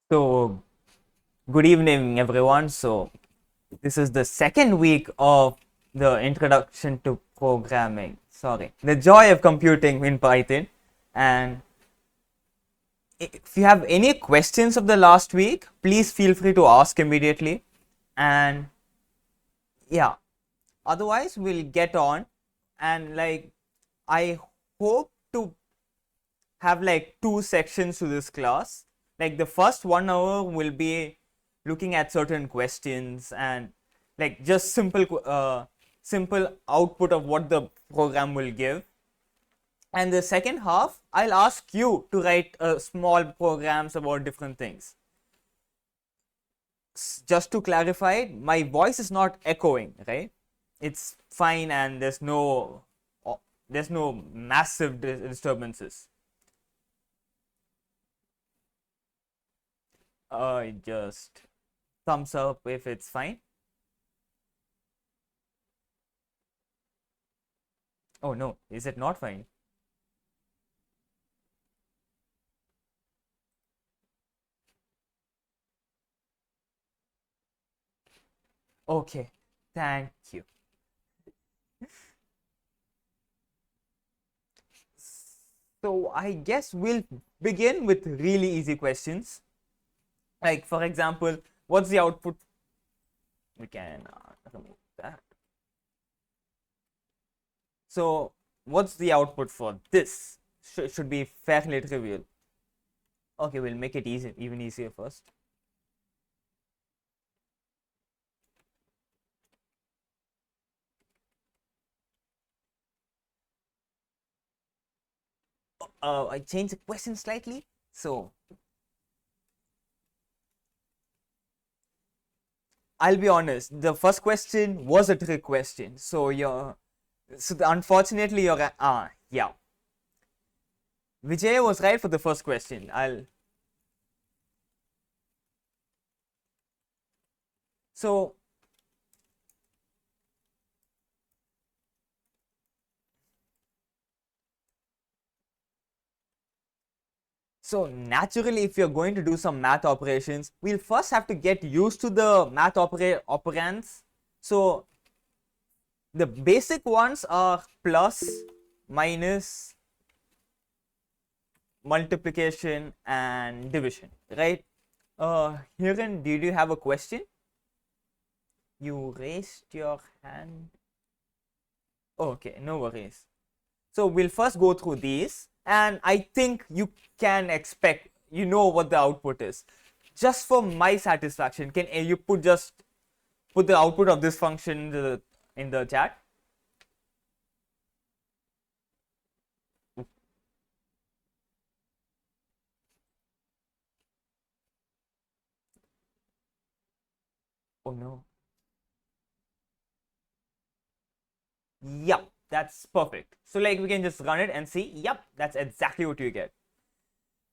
So, good evening, everyone. So, this is the second week of the introduction to programming. Sorry, the joy of computing in Python. And if you have any questions of the last week, please feel free to ask immediately. And yeah, otherwise, we'll get on. And I hope to have like two sections to this class. Like the first 1 hour will be looking at certain questions and like just simple output of what the program will give. And the second half, I'll ask you to write small programs about different things. Just to clarify, my voice is not echoing, right? It's fine, and there's no massive disturbances. Just thumbs up if it's fine. Oh no, is it not fine? Okay, thank you. So I guess we'll begin with really easy questions. Like for example, what's the output? We can remove that. So what's the output for this? Should be fairly trivial. Okay, we'll make it easy, even easier first. I changed the question slightly. So I'll be honest. The first question was a trick question. Unfortunately you're yeah. Vijay was right for the first question. So So naturally, if you're going to do some math operations, we'll first have to get used to the math operands. So the basic ones are plus, minus, multiplication, and division, right? Hiren, did you have a question? You raised your hand. Okay, no worries. So we'll first go through these, and I think you can expect, you know what the output is. Just for my satisfaction, can you put the output of this function in the chat? Oh no. Yep, that's perfect. So like we can just run it and see, yep, that's exactly what you get.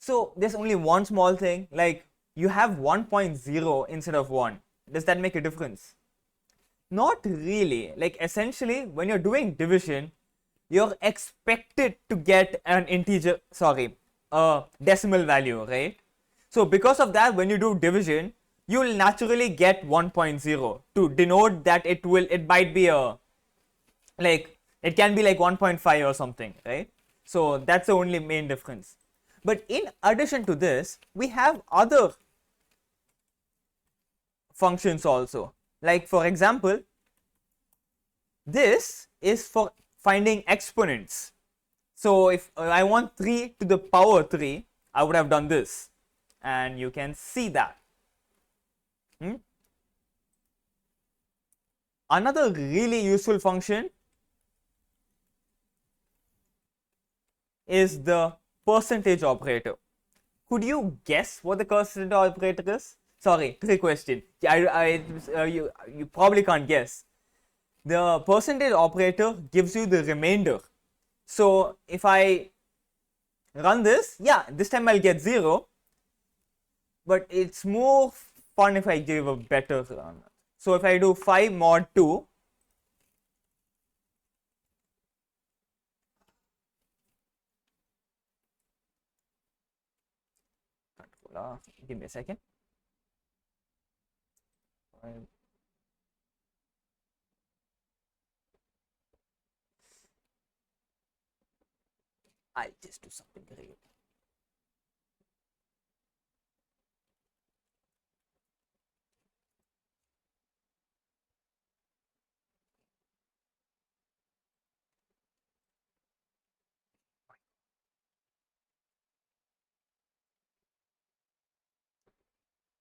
So there's only one small thing, like you have 1.0 instead of 1. Does that make a difference? Not really. Like essentially, when you're doing division, you're expected to get an integer, sorry, a decimal value, right? So because of that, when you do division, you will naturally get 1.0 to denote that it might be a, like, it can be like 1.5 or something, right? So that's the only main difference. But in addition to this, we have other functions also. Like for example, this is for finding exponents. So if I want 3 to the power 3, I would have done this, and you can see that. Another really useful function is the percentage operator. Could you guess what the percentage operator is? Sorry, trick question. You probably can't guess. The percentage operator gives you the remainder. So if I run this, yeah, this time I'll get 0, but it's more fun if I give a better run. So if I do 5 mod 2, Give me a second. I'll just do something great.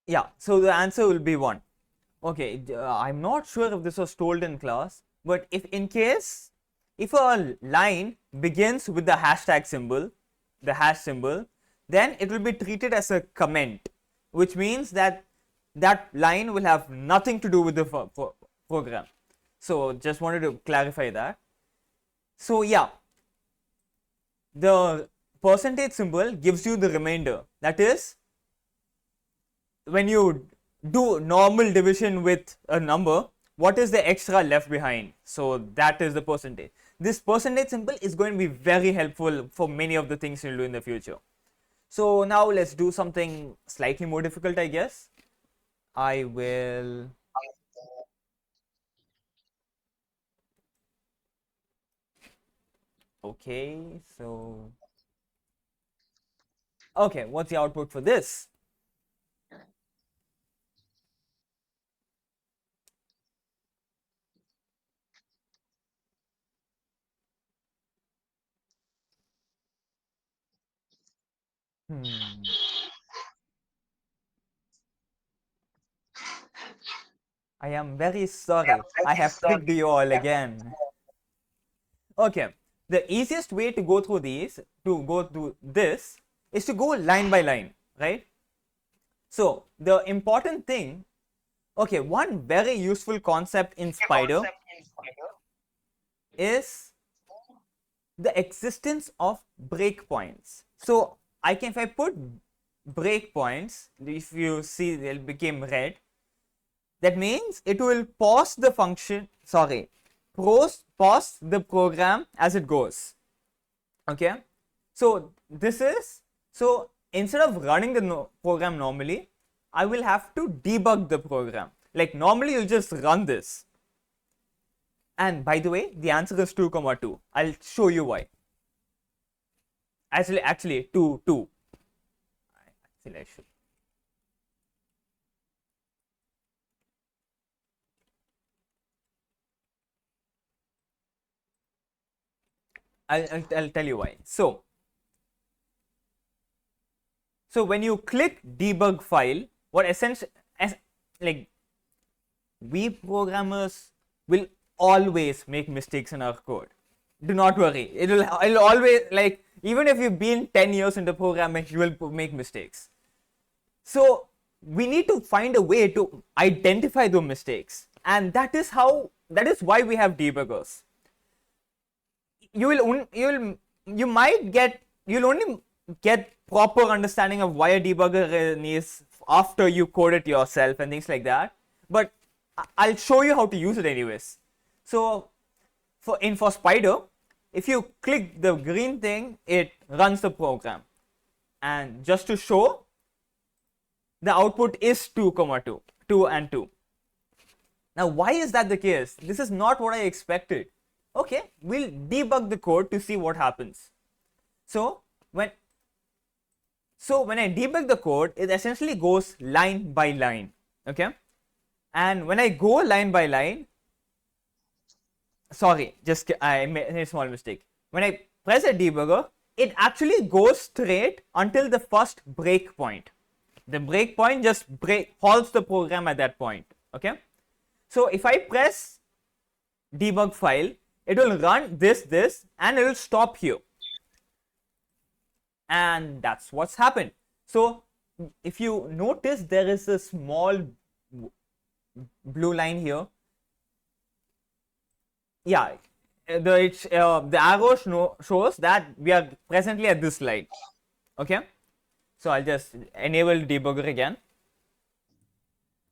Yeah, so the answer will be 1. Okay, I'm not sure if this was told in class, but if a line begins with the hashtag symbol, the hash symbol, then it will be treated as a comment, which means that that line will have nothing to do with the program. So just wanted to clarify that. So yeah, the percentage symbol gives you the remainder. That is, when you do normal division with a number, what is the extra left behind? So that is the percentage. This percentage symbol is going to be very helpful for many of the things you'll do in the future. So now let's do something slightly more difficult, I guess. I will. Okay, so. Okay, what's the output for this? Hmm. I am very sorry. I have tricked you all again. Okay, the easiest way to go through this, is to go line by line, right? So the important thing, okay, one very useful concept in Spider is the existence of breakpoints. So if I put breakpoints, if you see they'll become red, that means it will pause the function, pause the program as it goes. Okay, so instead of running the program normally, I will have to debug the program. Like normally you'll just run this. And by the way, the answer is 2, 2. I'll show you why. Actually 2, 2. Actually, I should. I'll tell you why. So when you click debug file, what essentially, like, we programmers will always make mistakes in our code. Do not worry. It'll always, like, even if you've been 10 years into programming, you will make mistakes. So we need to find a way to identify those mistakes, and that is why we have debuggers. You'll only get proper understanding of why a debugger is after you code it yourself and things like that. But I'll show you how to use it anyways. So for Spider, if you click the green thing, it runs the program. And just to show, the output is 2, 2, 2 and 2. Now, why is that the case? This is not what I expected. Okay, we'll debug the code to see what happens. So when I debug the code, it essentially goes line by line. Okay, and when I go line by line, sorry, just I made a small mistake. When I press a debugger, it actually goes straight until the first breakpoint. The breakpoint just halts the program at that point. Okay, so if I press debug file, it will run this and it will stop here. And that's what's happened. So if you notice, there is a small blue line here. Yeah, the arrow shows that we are presently at this line. Okay, so I'll just enable debugger again,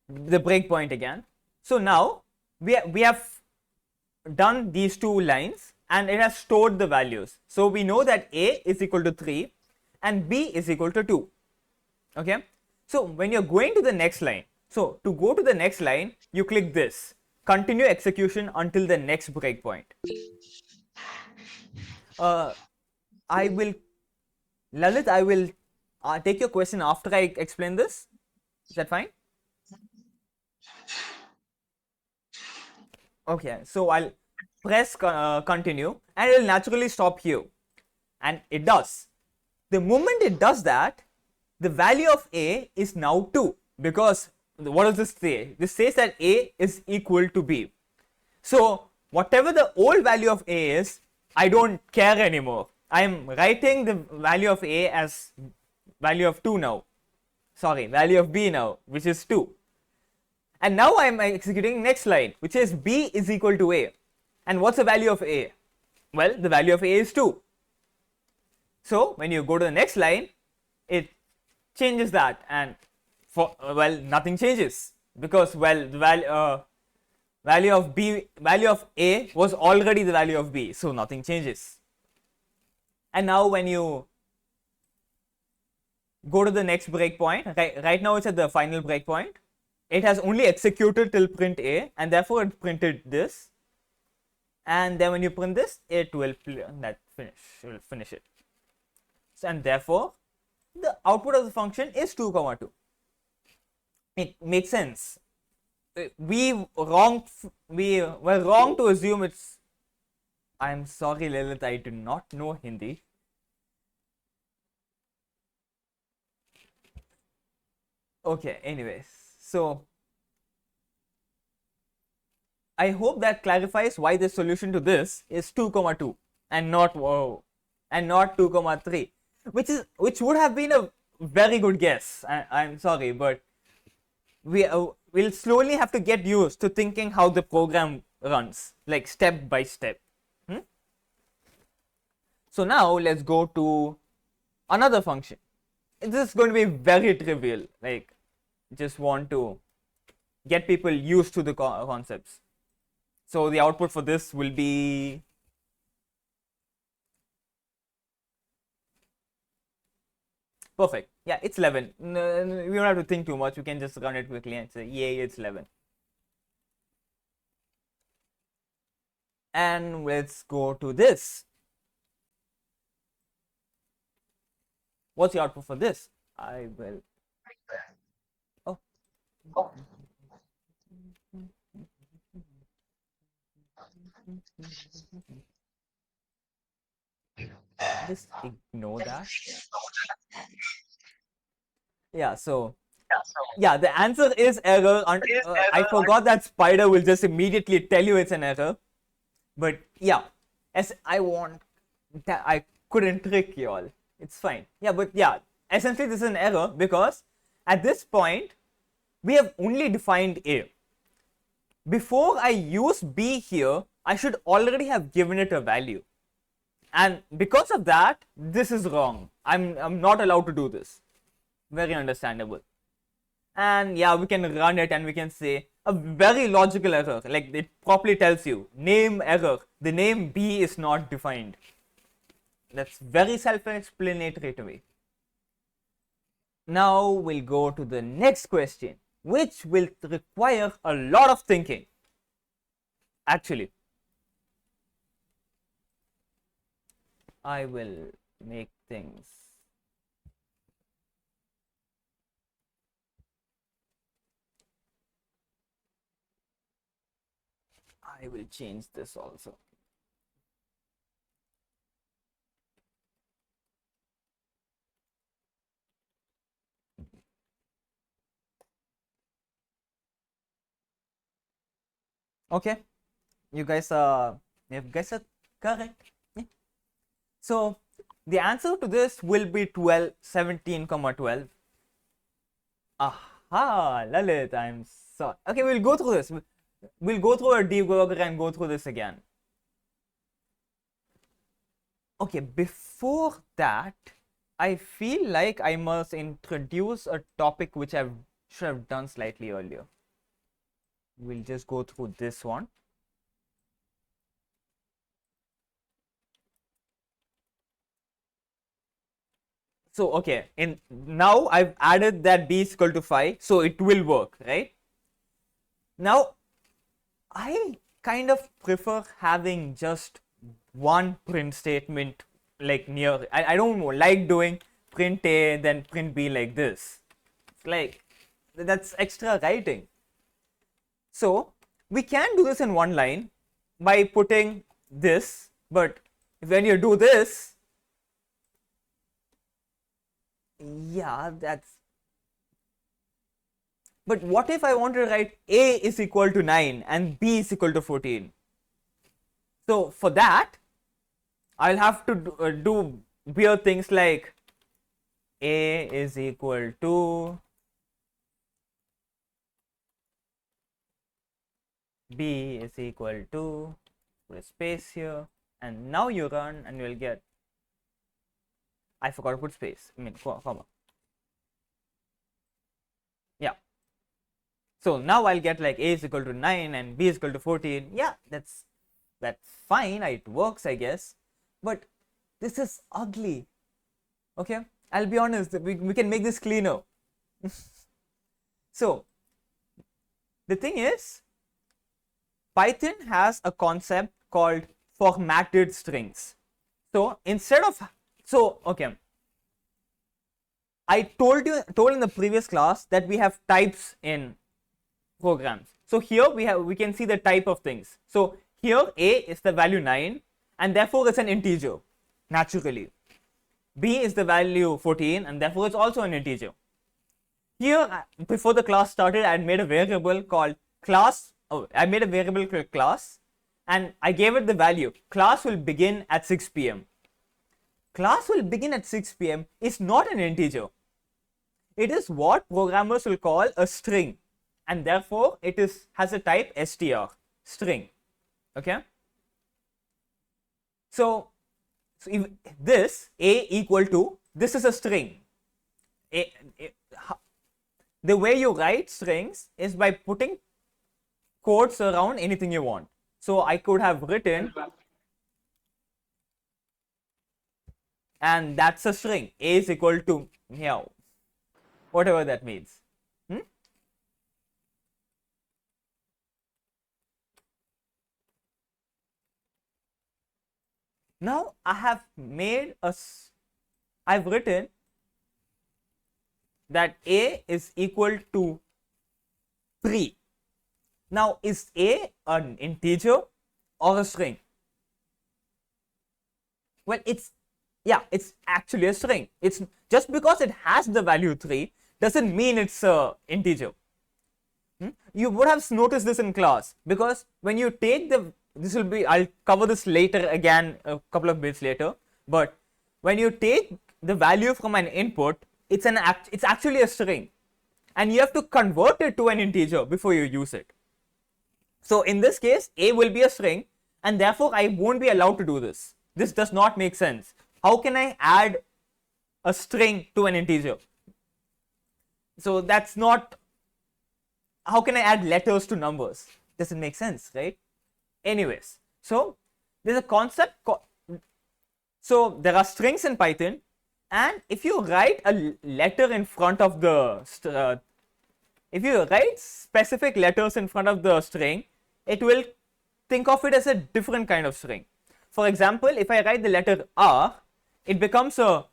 the breakpoint again. So now we have done these two lines and it has stored the values. So we know that A is equal to 3 and B is equal to 2. Okay, so when you're going to the next line, so to go to the next line, you click this, continue execution until the next breakpoint. I will, Lalit, I will take your question after I explain this. Is that fine? Okay, so I'll press continue and it will naturally stop here. And it does. The moment it does that, the value of A is now 2 because what does this say? This says that A is equal to B. So whatever the old value of A is, I don't care anymore. I am writing the value of A as value of 2 now. Sorry, value of B now, which is 2. And now I am executing next line, which is B is equal to A. And what's the value of A? Well, the value of A is 2. So when you go to the next line, it changes that, and for well, nothing changes because well, the value of A was already the value of B, so nothing changes. And now when you go to the next breakpoint, right now it's at the final breakpoint. It has only executed till print A, and therefore it printed this. And then when you print this, it will finish it. So, and therefore, the output of the function is 2 comma 2. It makes sense. We were wrong to assume it's. I'm sorry, Lilith, I do not know Hindi. Okay, anyways, so I hope that clarifies why the solution to this is 2 comma 2 and not 2 comma 3, which would have been a very good guess. I'm sorry, but we'll slowly have to get used to thinking how the program runs, like step by step. So now let's go to another function. This is going to be very trivial, like just want to get people used to the concepts. So the output for this will be perfect. Yeah, it's 11. No, we don't have to think too much. We can just run it quickly and say, yay, it's 11. And let's go to this. What's the output for this? I will. Oh. Just ignore that. Yeah, so yeah, the answer is error. I forgot that Spider will just immediately tell you it's an error. But yeah, as I couldn't trick you all. It's fine. Yeah, but yeah, essentially this is an error because at this point we have only defined A. Before I use B here, I should already have given it a value. And because of that, this is wrong. I'm not allowed to do this. Very understandable. And yeah, we can run it and we can say a very logical error, like it properly tells you name error, the name B is not defined. That's very self-explanatory to me. Now we'll go to the next question, which will require a lot of thinking. Actually, I will make things. I will change this also. Okay, you guys are correct. Yeah. So the answer to this will be 12, 17, 12. Aha, Lalit, I'm sorry. Okay, we'll go through this. We'll go through a debugger and go through this again. Okay, before that, I feel like I must introduce a topic which I should have done slightly earlier. We'll just go through this one. So okay, in now I've added that b is equal to 5, so it will work, right? Now I kind of prefer having just one print statement like near. I don't know, like doing print a then print b like this. It's like that's extra writing. So we can do this in one line by putting this, but when you do this, yeah, that's. But what if I want to write a is equal to 9 and b is equal to 14? So for that, I'll have to do weird things like a is equal to b is equal to, put a space here, and now you run and you'll get, I forgot to put space, I mean comma. Yeah. So now I'll get like a is equal to 9 and b is equal to 14. Yeah, that's fine, it works, I guess. But this is ugly. Okay, I'll be honest, we can make this cleaner. So the thing is, Python has a concept called formatted strings. So instead of, okay, I told in the previous class that we have types in programs. So here we can see the type of things. So here a is the value 9 and therefore it's an integer naturally. B is the value 14 and therefore it's also an integer. Here before the class started, I had made a variable called class. I made a variable called class and I gave it the value. Class will begin at 6 p.m. Class will begin at 6 p.m. is not an integer. It is what programmers will call a string, and therefore it has a type str, string. Okay. So if this a equal to, this is a string. The way you write strings is by putting quotes around anything you want. So I could have written, and that's a string, a is equal to meow, whatever that means. Now I have made I've written that a is equal to 3. Now is a an integer or a string? Well, it's actually a string. It's just because it has the value 3 doesn't mean it's a integer. You would have noticed this in class, because when you take I'll cover this later again a couple of minutes later, but when you take the value from an input, it's actually a string and you have to convert it to an integer before you use it. So in this case, a will be a string and therefore I won't be allowed to do this. This does not make sense. How can I add a string to an integer? So that's not, how can I add letters to numbers? Doesn't make sense, right? Anyways, so there's a concept so there are strings in Python, and if you write a letter in front of the if you write specific letters in front of the string, it will think of it as a different kind of string. For example, if I write the letter R, it becomes a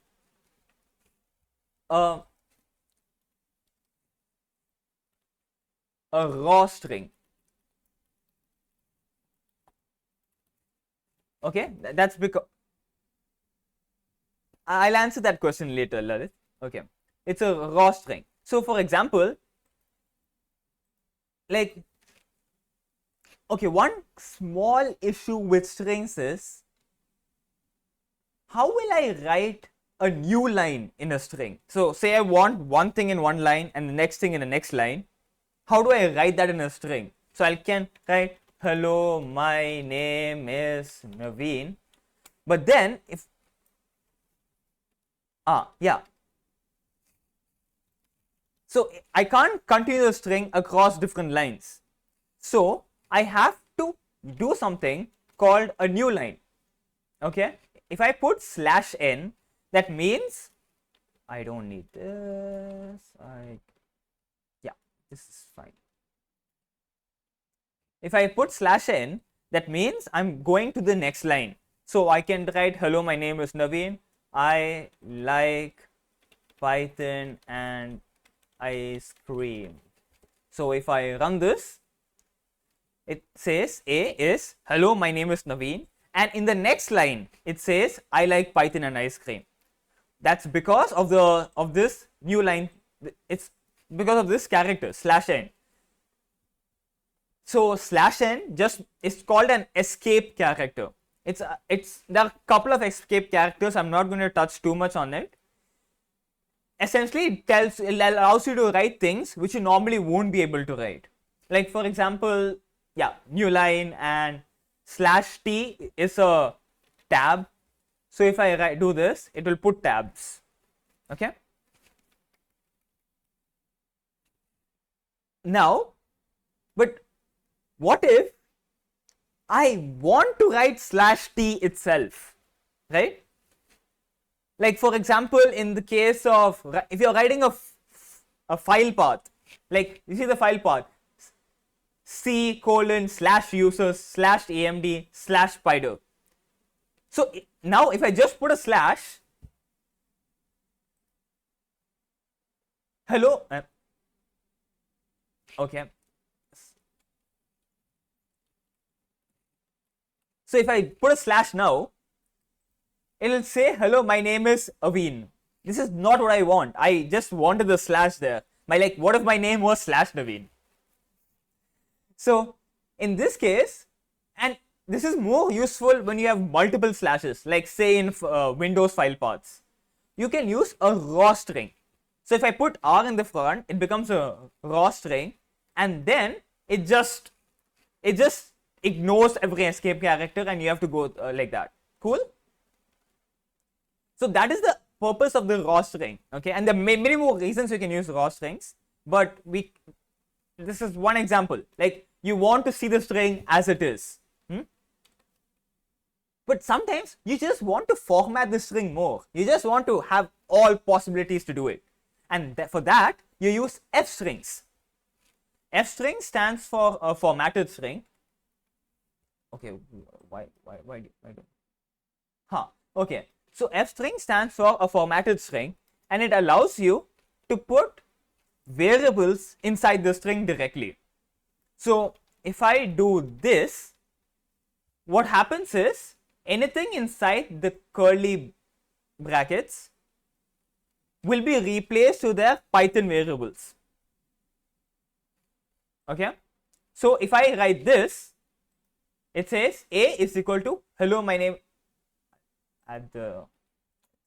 raw string. Okay, that's because I'll answer that question later, Lalit. Okay, it's a raw string. So for example, like, okay, one small issue with strings is, how will I write a new line in a string? So say I want one thing in one line and the next thing in the next line. How do I write that in a string? So I can write, hello, my name is Naveen. But then if, yeah. So I can't continue the string across different lines. So I have to do something called a new line. Okay. If I put /n, that means I don't need this. Yeah, this is fine. If I put /n, that means I'm going to the next line. So I can write, hello, my name is Naveen. I like Python and ice cream. So if I run this, it says A is, hello, my name is Naveen. And in the next line, it says, I like Python and ice cream. That's because of this new line. It's because of this character /n. So /n just is called an escape character. There are a couple of escape characters. I'm not going to touch too much on it. Essentially, it allows you to write things which you normally won't be able to write. Like for example, yeah, new line, and /t is a tab. So if I do this, it will put tabs. Okay. Now, but what if I want to write /t itself, right? Like for example, in the case of, if you're writing a file path, like you see the file path, C:/users/amd/spider. So now if I just put a slash, hello, okay. So if I put a slash now, it will say, hello, my name is Aveen. This is not what I want. I just wanted the slash there. What if my name was /Naveen? So in this case, and this is more useful when you have multiple slashes, like say in Windows file paths, you can use a raw string. So if I put R in the front, it becomes a raw string, and then it just ignores every escape character, and you have to go like that. Cool. So that is the purpose of the raw string. Okay, and there are many more reasons you can use raw strings, but this is one example. Like you want to see the string as it is. But sometimes you just want to format the string more. You just want to have all possibilities to do it. And for that, you use f strings. F string stands for a formatted string. Okay, why do? Okay. So f string stands for a formatted string, and it allows you to put variables inside the string directly. So if I do this, what happens is anything inside the curly brackets will be replaced to their Python variables. Okay. So if I write this, it says A is equal to, hello, my name, add the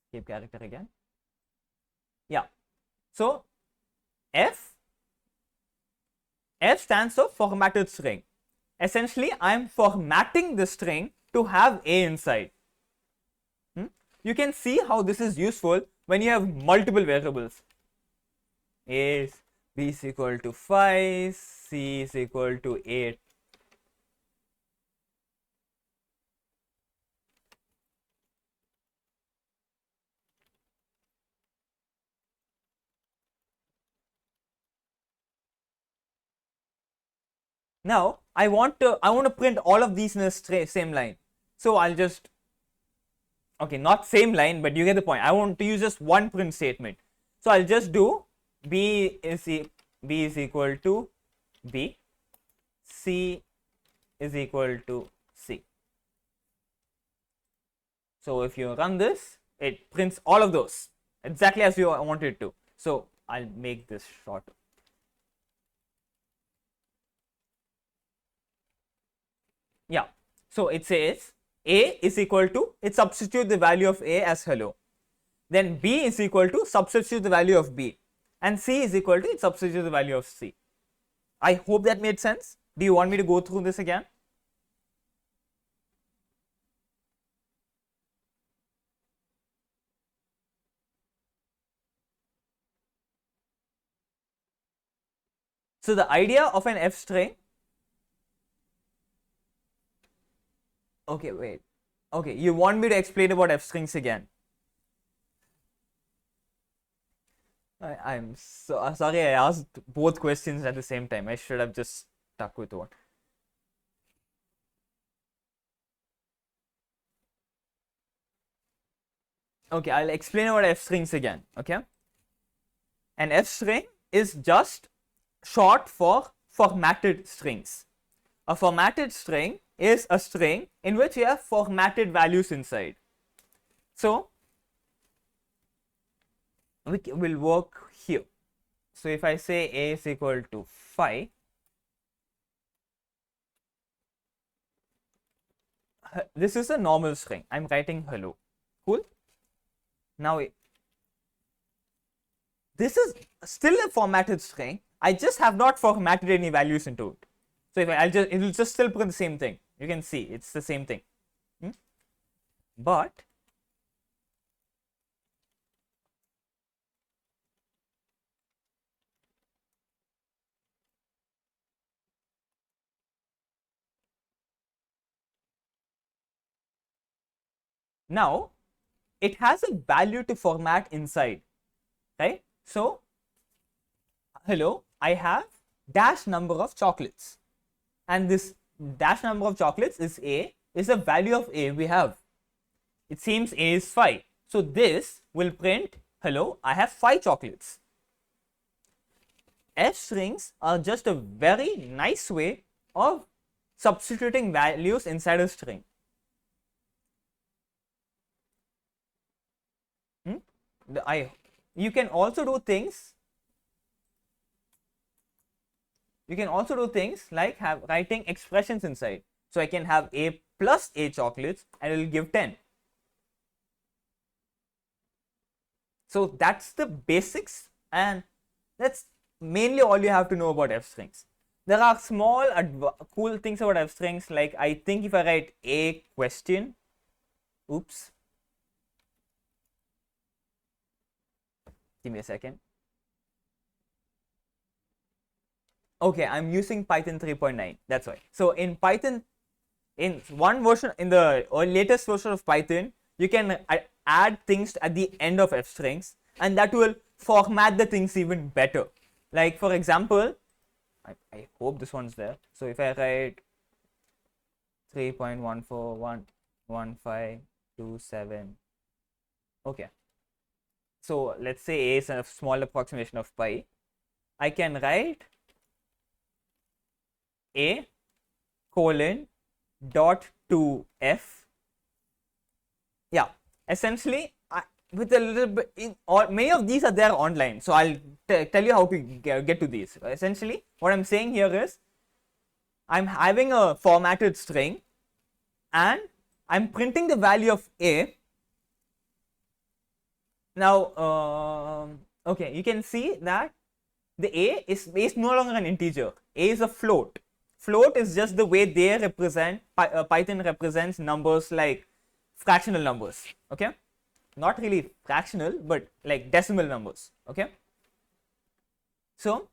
escape character again. Yeah. So F stands for formatted string. Essentially, I am formatting the string to have A inside. You can see how this is useful when you have multiple variables. A is, B is equal to 5, C is equal to 8. Now I want to print all of these in the same line. So I'll just, okay, not same line, but you get the point. I want to use just one print statement. So I'll just do B is equal to B, C is equal to C. So if you run this, it prints all of those exactly as you want it to. So I'll make this shorter. Yeah. So it says A is equal to, it substitute the value of A as hello. Then B is equal to, substitute the value of B. And C is equal to, it substitute the value of C. I hope that made sense. Do you want me to go through this again? So the idea of an f string, okay, wait. Okay, you want me to explain about f strings again? I'm so sorry I asked both questions at the same time. I should have just stuck with one. Okay, I'll explain about f strings again. Okay, an f string is just short for formatted strings. A formatted string is a string in which you have formatted values inside. So we will work here. So if I say a is equal to 5, this is a normal string. I'm writing hello. Cool. Now this is still a formatted string. I just have not formatted any values into it. So if it will just still print the same thing. You can see it's the same thing. But now it has a value to format inside, right? So hello, I have dash number of chocolates, and this dash number of chocolates is the value of a we have. It seems a is 5, so this will print hello, I have 5 chocolates. F strings are just a very nice way of substituting values inside a string. You can also do things. You can also do things like writing expressions inside. So I can have a plus a chocolates and it will give 10. So that's the basics, and that's mainly all you have to know about f strings. There are small cool things about f strings, like I think if I write a question, oops, give me a second. Okay, I'm using Python 3.9, that's why. So in Python, in one version, in the latest version of Python, you can add things at the end of f strings, and that will format the things even better. Like for example, I hope this one's there. So if I write 3.1411527, okay. So let's say a is a small approximation of pi. I can write a colon dot to f. Yeah, essentially with a little bit many of these are there online, so I'll tell you how to get to these. Essentially what I'm saying here is I'm having a formatted string and I'm printing the value of a. Now okay, you can see that the a is no longer an integer. A is a float. Float is just the way they represent, Python represents numbers like fractional numbers, okay? Not really fractional, but like decimal numbers, okay? So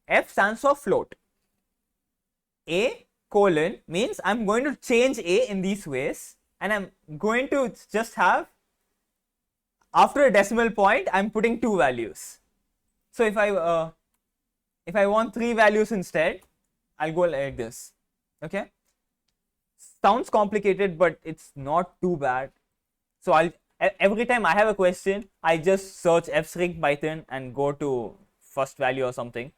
f stands for float. A colon means I'm going to change a in these ways, and I'm going to just have, after a decimal point, I'm putting 2 values. So if I want 3 values instead, I'll go like this, okay? Sounds complicated, but it's not too bad. So every time I have a question, I just search fstring Python and go to first value or something.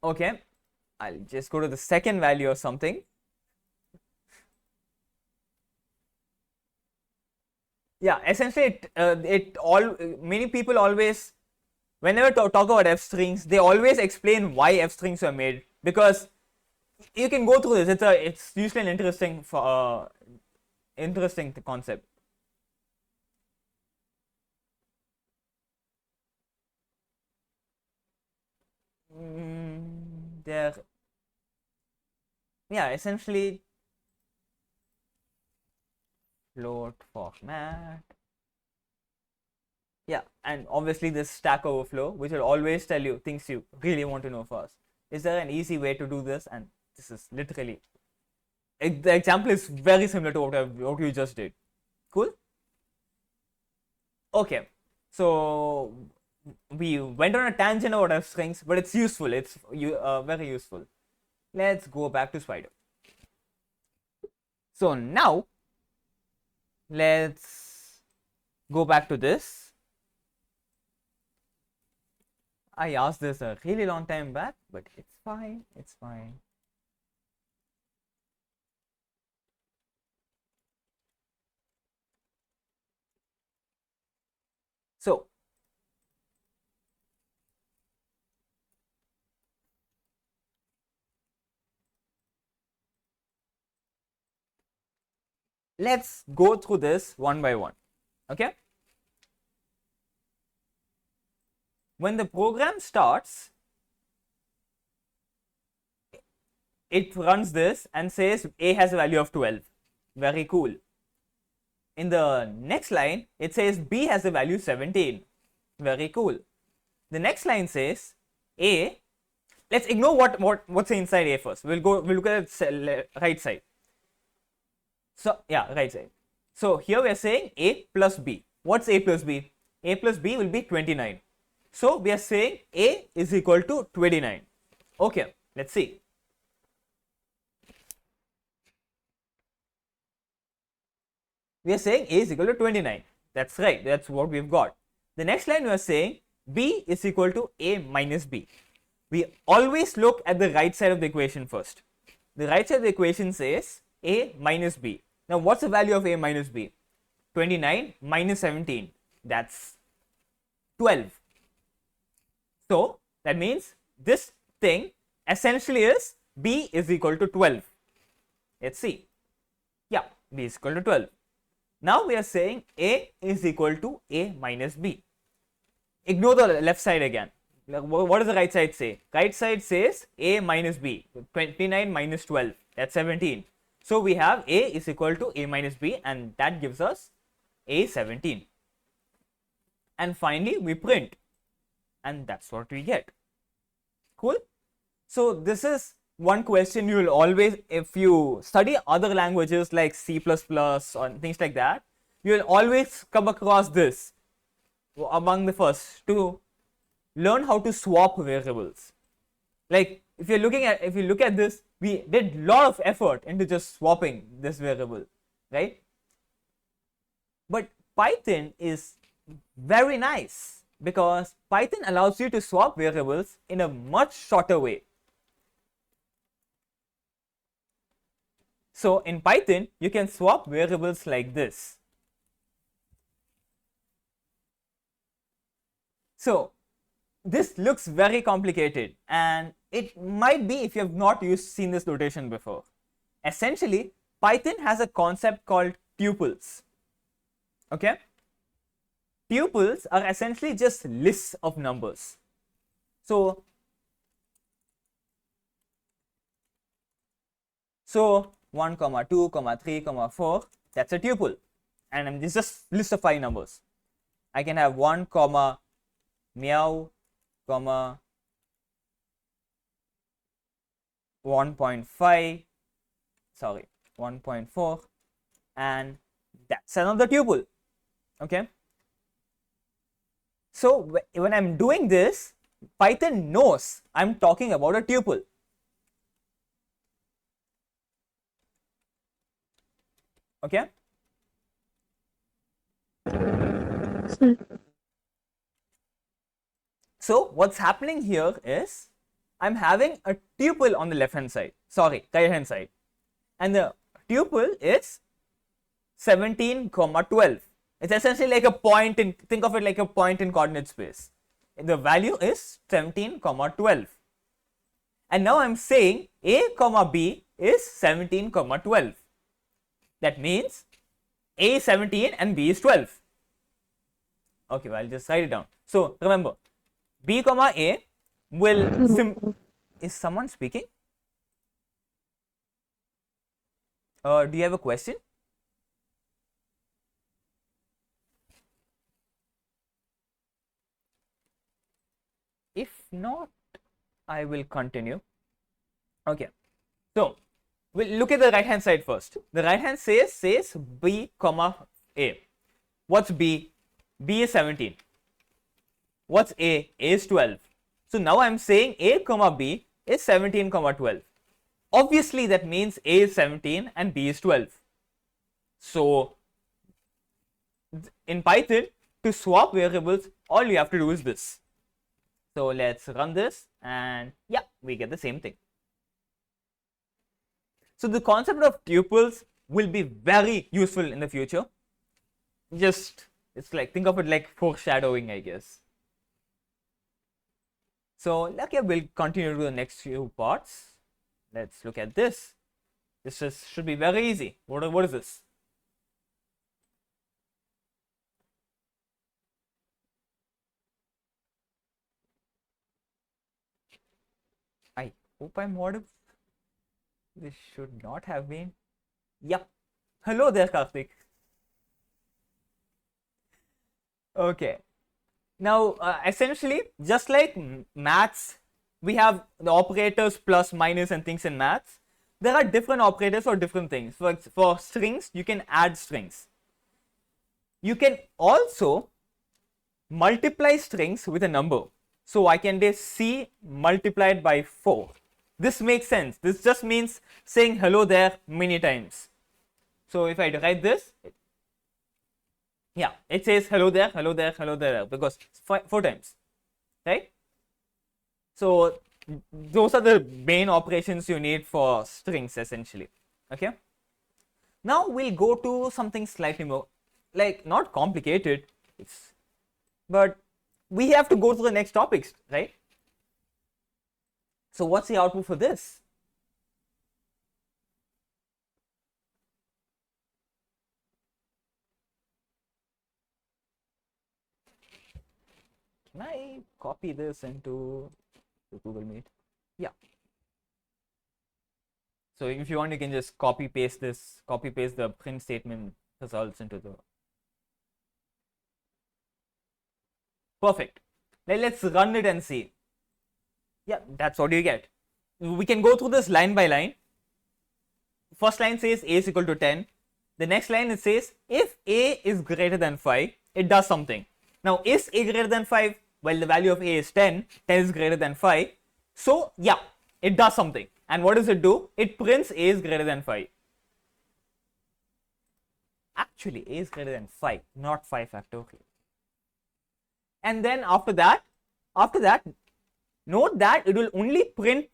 Okay, I'll just go to the second value or something. Yeah, essentially many people always, whenever talk about f strings, they always explain why f strings were made, because you can go through this. It's usually an interesting concept. There, yeah, essentially float format. Yeah, and obviously this Stack Overflow, which will always tell you things you really want to know first. Is there an easy way to do this? And this is literally The example is very similar to what you just did. Cool. Okay, so we went on a tangent about strings, but it's useful. It's very useful. Let's go back to Spider. So now let's go back to this. I asked this a really long time back, but it's fine. It's fine. So let's go through this one by one. Okay. When the program starts, it runs this and says a has a value of 12. Very cool. In the next line, it says b has a value 17. Very cool. The next line says a. Let's ignore what's inside a first. We'll look at the right side. So yeah, right side. So here we are saying a plus b. What's a plus b? A plus b will be 29. So we are saying a is equal to 29. Okay, let's see. We are saying a is equal to 29. That's right. That's what we've got. The next line we are saying b is equal to a minus b. We always look at the right side of the equation first. The right side of the equation says a minus b. Now what's the value of a minus b? 29 minus 17. That's 12. So that means this thing essentially is b is equal to 12. Let's see. Yeah, b is equal to 12. Now we are saying a is equal to a minus b. Ignore the left side again. What does the right side say? Right side says a minus b. 29 minus 12. That's 17. So we have a is equal to a minus b, and that gives us a 17. And finally we print, and that's what we get. Cool. So this is one question you will always, if you study other languages like C++ or things like that, you will always come across this among the first to learn how to swap variables. Like if you look at this, we did lot of effort into just swapping this variable, right? But Python is very nice because Python allows you to swap variables in a much shorter way. So in Python, you can swap variables like this. So this looks very complicated, and it might be if you have not seen this notation before. Essentially, Python has a concept called tuples. Okay? Tuples are essentially just lists of numbers. So 1, 2, 3, 4, that's a tuple, and this is just list of 5 numbers. I can have 1, meow, 1.5, sorry, 1.4, and that's another tuple. Okay. So when I'm doing this, Python knows I'm talking about a tuple. Okay. So what's happening here is I'm having a tuple on the left hand side, sorry, right hand side, and the tuple is 17, 12. It's essentially like a point in, think of it like a point in coordinate space. The value is 17, 12. And now I'm saying a, b is 17, 12. That means a is 17 and b is 12. Okay, well, I'll just write it down. So remember, b, a will is someone speaking? Do you have a question? If not, I will continue. Okay, so Well, look at the right hand side first. The right hand says B comma A. What's B? B is 17. What's A? A is 12. So now I'm saying A comma B is 17 comma 12. Obviously that means A is 17 and B is 12. So in Python, to swap variables, all you have to do is this. So let's run this and yeah, we get the same thing. So the concept of tuples will be very useful in the future. Just, it's like, think of it like foreshadowing, I guess. So okay, we'll continue to the next few parts. Let's look at this. This should be very easy. What is this? I hope I'm audible. This should not have been. Yep. Hello there, Karthik. Okay. Now, essentially, just like maths, we have the operators plus, minus, and things in maths. There are different operators for different things. For strings, you can add strings. You can also multiply strings with a number. So I can do C multiplied by 4. This makes sense. This just means saying hello there many times. So if I write this, yeah, it says hello there, hello there, hello there, because 4 times, right? So those are the main operations you need for strings essentially. Okay. Now we'll go to something slightly more, like, not complicated, but we have to go to the next topics, right? So what's the output for this? Can I copy this into the Google Meet? Yeah. So if you want, you can just copy paste the print statement results into the. Perfect. Let's run it and see. Yeah, that's what you get. We can go through this line by line. First line says A is equal to 10. The next line it says if A is greater than 5, it does something. Now, is A greater than 5? Well, the value of A is 10. 10 is greater than 5. So, yeah, it does something. And what does it do? It prints A is greater than 5. Actually, A is greater than 5, not 5 factorial. And then after that, note that it will only print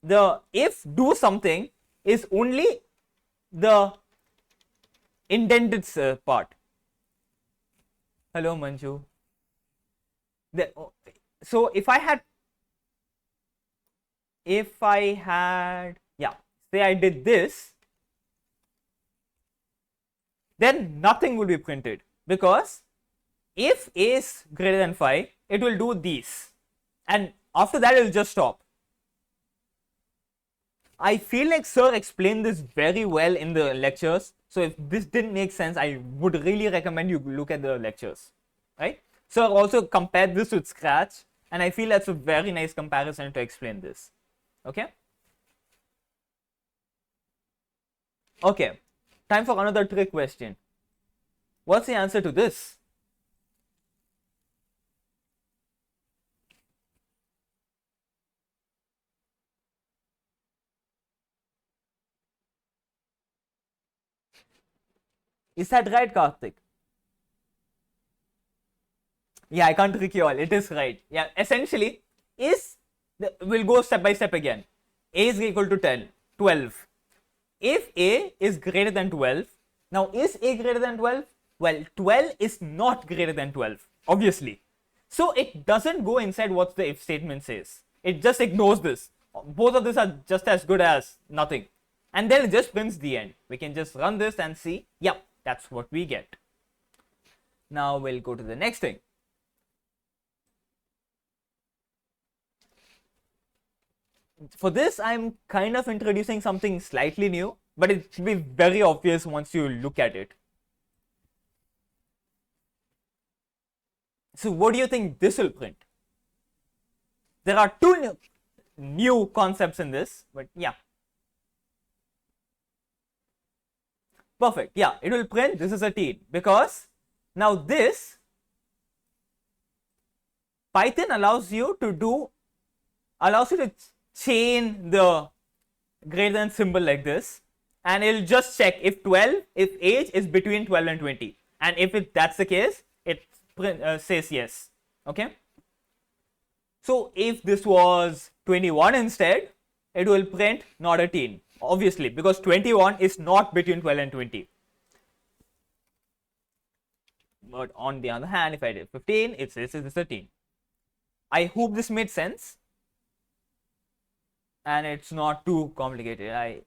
the if do something is only the indented part. Hello, Manju. So if I had, yeah, say I did this, then nothing will be printed, because if A is greater than 5, it will do these, and after that it will just stop. I feel like sir explained this very well in the lectures. So if this didn't make sense, I would really recommend you look at the lectures, right? Sir also compared this with Scratch, and I feel that's a very nice comparison to explain this. Okay. Okay. Time for another trick question. What's the answer to this? Is that right, Karthik? Yeah, I can't trick you all. It is right. Yeah, essentially, we'll go step by step again. A is equal to 10, 12. If A is greater than 12, now is A greater than 12? Well, 12 is not greater than 12, obviously. So it doesn't go inside what the if statement says. It just ignores this. Both of these are just as good as nothing. And then it just prints the end. We can just run this and see, yep, that's what we get. Now we'll go to the next thing. For this, I'm kind of introducing something slightly new, but it should be very obvious once you look at it. So what do you think this will print? There are two new concepts in this, but yeah. Perfect. Yeah, it will print this is a teen because now this Python allows you to chain the greater than symbol like this, and it'll just check if age is between 12 and 20, and if that's the case, it says yes. Okay. So if this was 21 instead, it will print not a teen, obviously, because 21 is not between 12 and 20. But on the other hand, if I did 15, it says it's 13. I hope this made sense and it's not too complicated.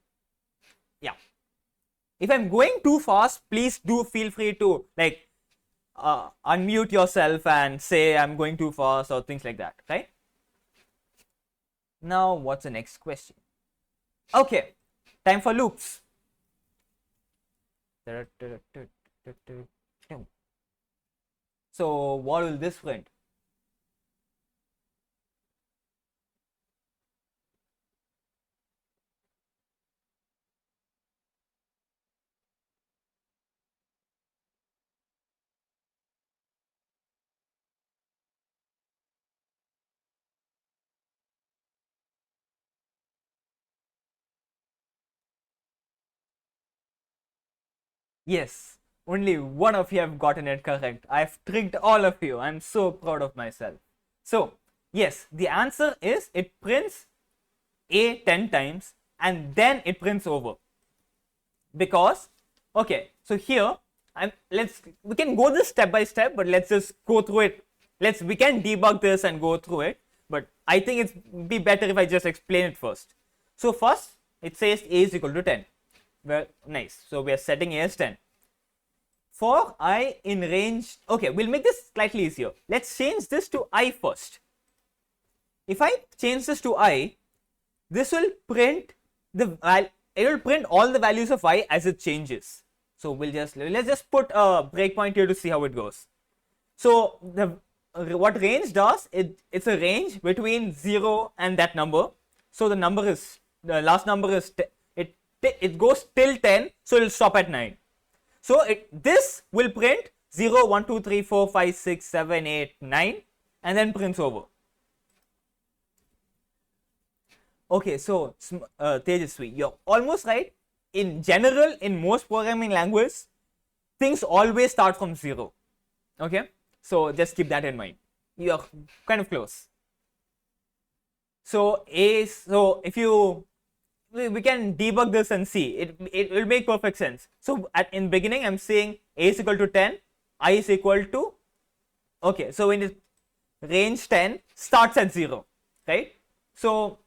Yeah. If I'm going too fast, please do feel free to unmute yourself and say I'm going too fast or things like that, right? Now, what's the next question? Okay, time for loops. So, what will this print? Yes, only one of you have gotten it correct. I've tricked all of you. I'm so proud of myself. So, yes, the answer is it prints A 10 times and then it prints over. Because, okay, so here, we can go this step by step, but let's just go through it. We can debug this and go through it, but I think it'd be better if I just explain it first. So first, it says A is equal to 10. Well, nice. So we are setting A as 10. For I in range, okay, we'll make this slightly easier. Let's change this to I first. If I change this to I, this will print it will print all the values of I as it changes. So let's just put a breakpoint here to see how it goes. So what range does, it's a range between 0 and that number. So the last number is it goes till 10, so it will stop at 9. So this will print 0, 1, 2, 3, 4, 5, 6, 7, 8, 9 and then prints over. Okay, so Tejasvi, you're almost right. In general, in most programming languages, things always start from 0. Okay, so just keep that in mind. You're kind of close. So if we can debug this and see it will make perfect sense. So in beginning I'm saying A is equal to 10, I is equal to, okay, so when it range 10 starts at 0, right? So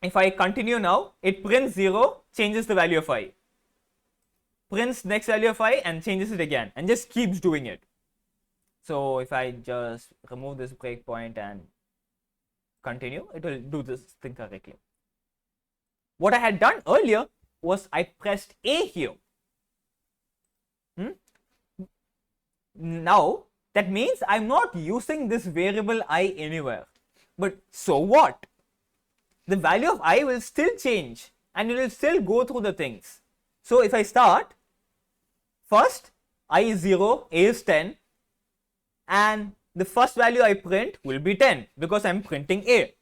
if I continue now, it prints 0, changes the value of I, prints next value of I and changes it again and just keeps doing it. So if I just remove this breakpoint and continue, it will do this thing correctly. What I had done earlier was I pressed A here. Now that means I'm not using this variable I anywhere. But so what? The value of I will still change and it will still go through the things. So if I start, first I is 0, A is 10, and the first value I print will be 10 because I'm printing A.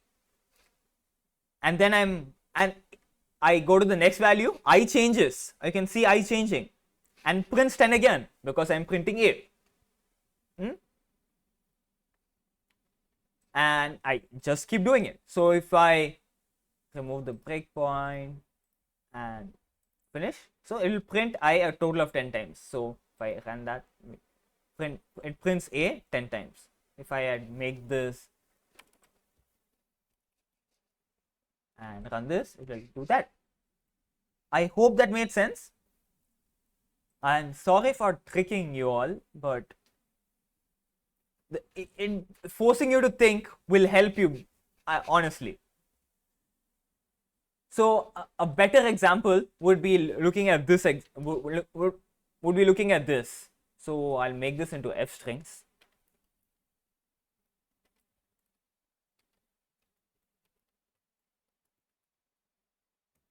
And then I go to the next value, I changes. I can see I changing and prints 10 again because I'm printing A. And I just keep doing it. So if I remove the breakpoint and finish, so it will print I a total of 10 times. So if I run that, it prints A 10 times. If I make this and run this, it will do that. I hope that made sense. I'm sorry for tricking you all, but in forcing you to think will help you, honestly. So a better example would be looking at this. Would be looking at this. So I'll make this into F strings.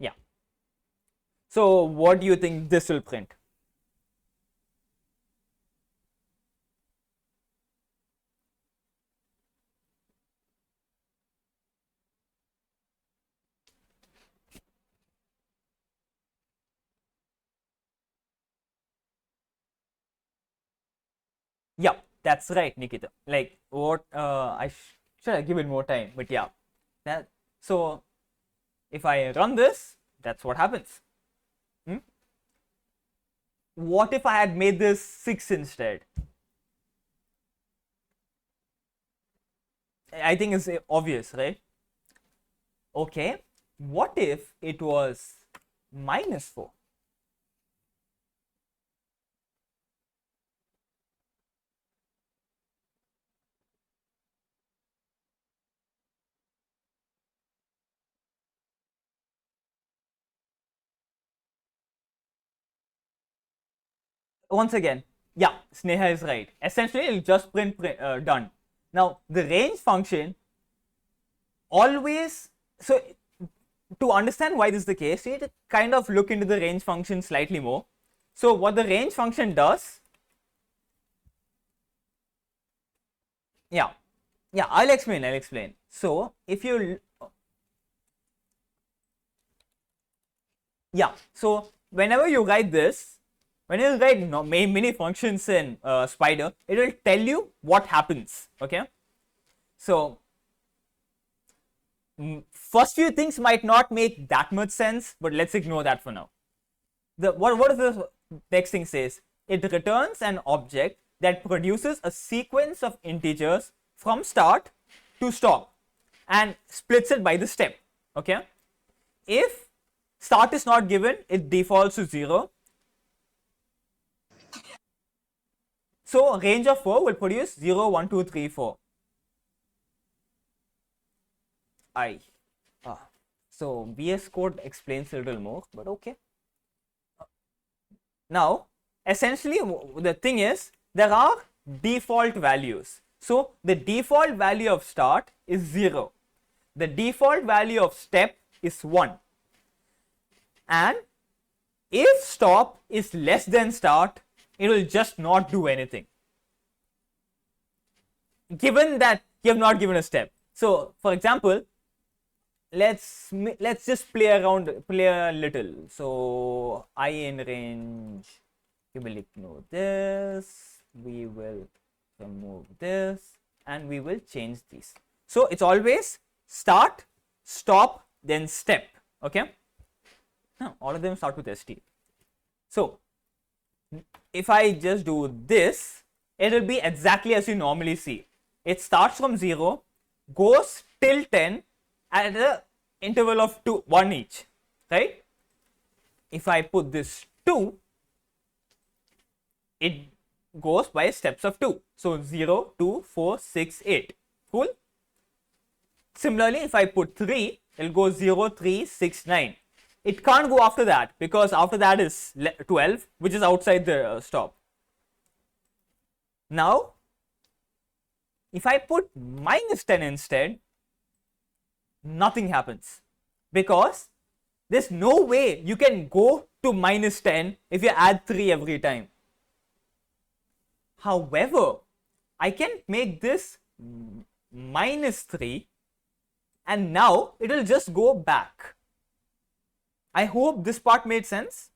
Yeah. So what do you think this will print? Yeah, that's right, Nikita. Like what should I give it more time, but yeah. That so if I run this, that's what happens. Hmm? What if I had made this 6 instead? I think it's obvious, right? Okay. What if it was -4? Once again, yeah, Sneha is right. Essentially, it'll just print done. Now, the range function always, so to understand why this is the case, you need to kind of look into the range function slightly more. So, what the range function does, yeah, yeah, I'll explain. So, if you, yeah, so whenever you write this, when you write many functions in Spider, it will tell you what happens, okay? So, first few things might not make that much sense, but let's ignore that for now. What does the next thing says? It returns an object that produces a sequence of integers from start to stop and splits it by the step. Okay. If start is not given, it defaults to 0. So range of 4 will produce 0, 1, 2, 3, 4. I. So VS Code explains a little more, but okay. Now, essentially, the thing is, there are default values. So, the default value of start is 0. The default value of step is 1. And if stop is less than start, it will just not do anything. Given that you have not given a step. So, for example, let's just play around, play a little. So, I in range, we will ignore this, we will remove this, and we will change these. So it's always start, stop, then step. Okay, now all of them start with st. So if I just do this, it will be exactly as you normally see. It starts from 0, goes till 10 at an interval of 1 each, right? If I put this 2, it goes by steps of 2. So 0, 2, 4, 6, 8. Cool? Similarly, if I put 3, it will go 0, 3, 6, 9. It can't go after that because after that is 12, which is outside the stop. Now, if I put -10 instead, nothing happens because there's no way you can go to -10 if you add 3 every time. However, I can make this -3 and now it will just go back. I hope this part made sense.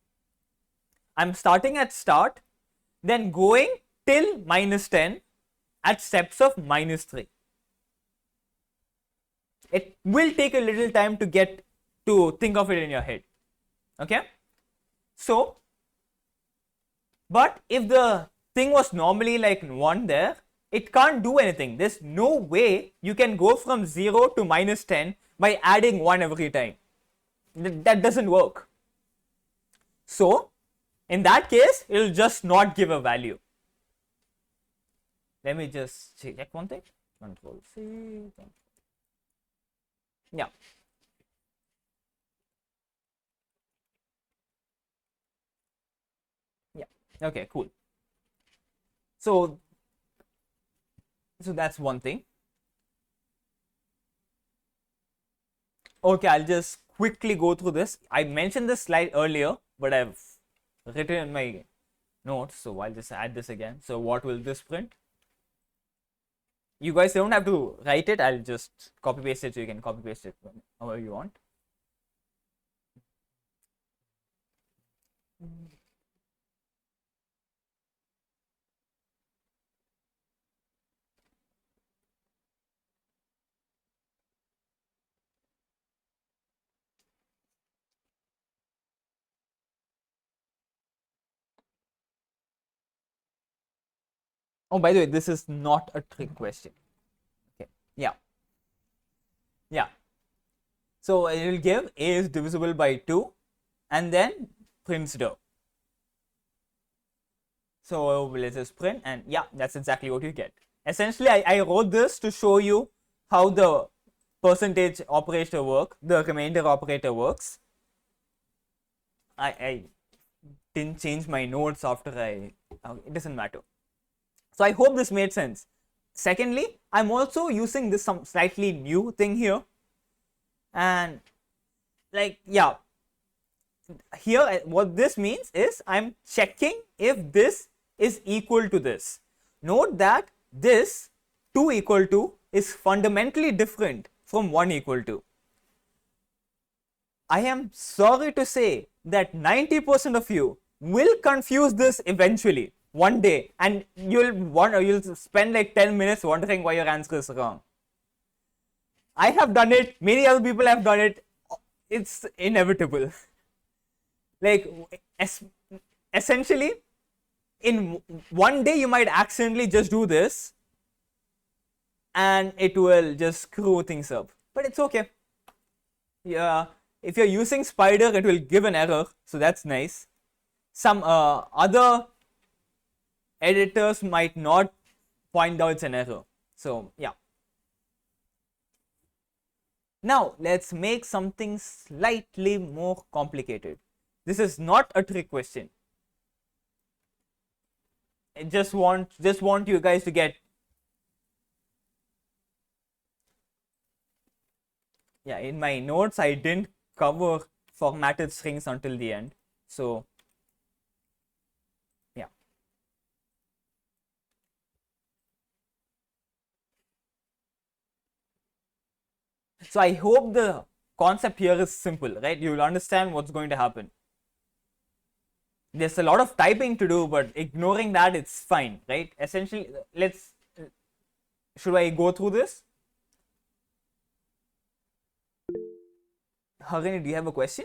I'm starting at start, then going till -10 at steps of -3. It will take a little time to get to think of it in your head. Okay? So, but if the thing was normally like 1 there, it can't do anything. There's no way you can go from 0 to -10 by adding 1 every time. That doesn't work. So, in that case, it will just not give a value. Let me just check one thing. Control C. Yeah. Yeah. Okay, cool. So that's one thing. Okay, I'll just quickly go through this. I mentioned this slide earlier, but I've written in my notes, so I'll just add this again. So what will this print? You guys don't have to write it. I'll just copy paste it so you can copy paste it however you want. Oh, by the way, this is not a trick question. Okay. Yeah. Yeah. So it will give a is divisible by 2 and then prints the. So let's just print, and yeah, that's exactly what you get. Essentially, I wrote this to show you how the percentage operator works, the remainder operator works. I didn't change my notes after it doesn't matter. So I hope this made sense. Secondly, I'm also using this some slightly new thing here, and like, yeah, here what this means is I'm checking if this is equal to this. Note that this 2 equal to is fundamentally different from 1 equal to. I am sorry to say that 90% of you will confuse this eventually one day, and you'll spend like 10 minutes wondering why your answer is wrong. I have done it, many other people have done it. It's inevitable. Like, essentially, in one day you might accidentally just do this and it will just screw things up, but it's okay. Yeah, if you're using Spider, it will give an error, so that's nice. Some other editors might not point out it's an error, so yeah. Now let's make something slightly more complicated. This is not a trick question. I just want you guys to get, yeah, in my notes I didn't cover formatted strings until the end, so yeah. So I hope the concept here is simple, right? You will understand what's going to happen. There's a lot of typing to do, but ignoring that, it's fine, right? Essentially, should I go through this? Harini, do you have a question?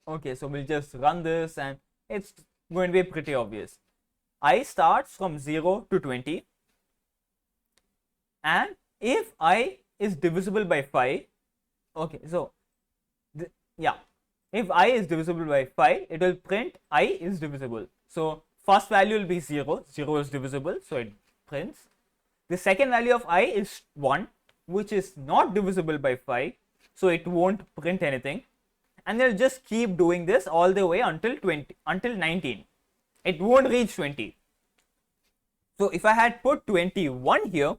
Okay, so we'll just run this and it's going to be pretty obvious. I starts from 0 to 20, and if I is divisible by 5, okay, so yeah, if I is divisible by 5, it will print I is divisible. So first value will be 0, 0 is divisible, so it prints. The second value of I is 1, which is not divisible by 5, so it won't print anything. And they'll just keep doing this all the way until 19. It won't reach 20. So if I had put 21 here,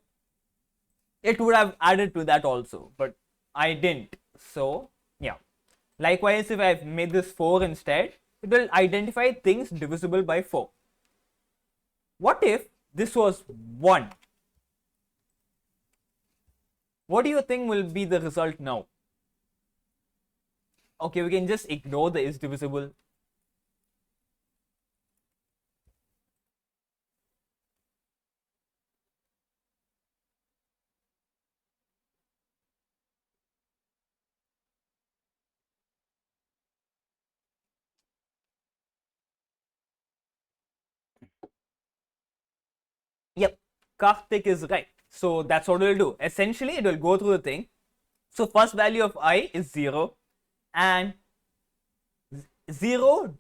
it would have added to that also, but I didn't. So yeah. Likewise, if I've made this 4 instead, it will identify things divisible by 4. What if this was 1? What do you think will be the result now? Okay, we can just ignore the is divisible. Yep, Karthik is right. So that's what we'll do. Essentially, it will go through the thing. So first value of I is 0, and 0,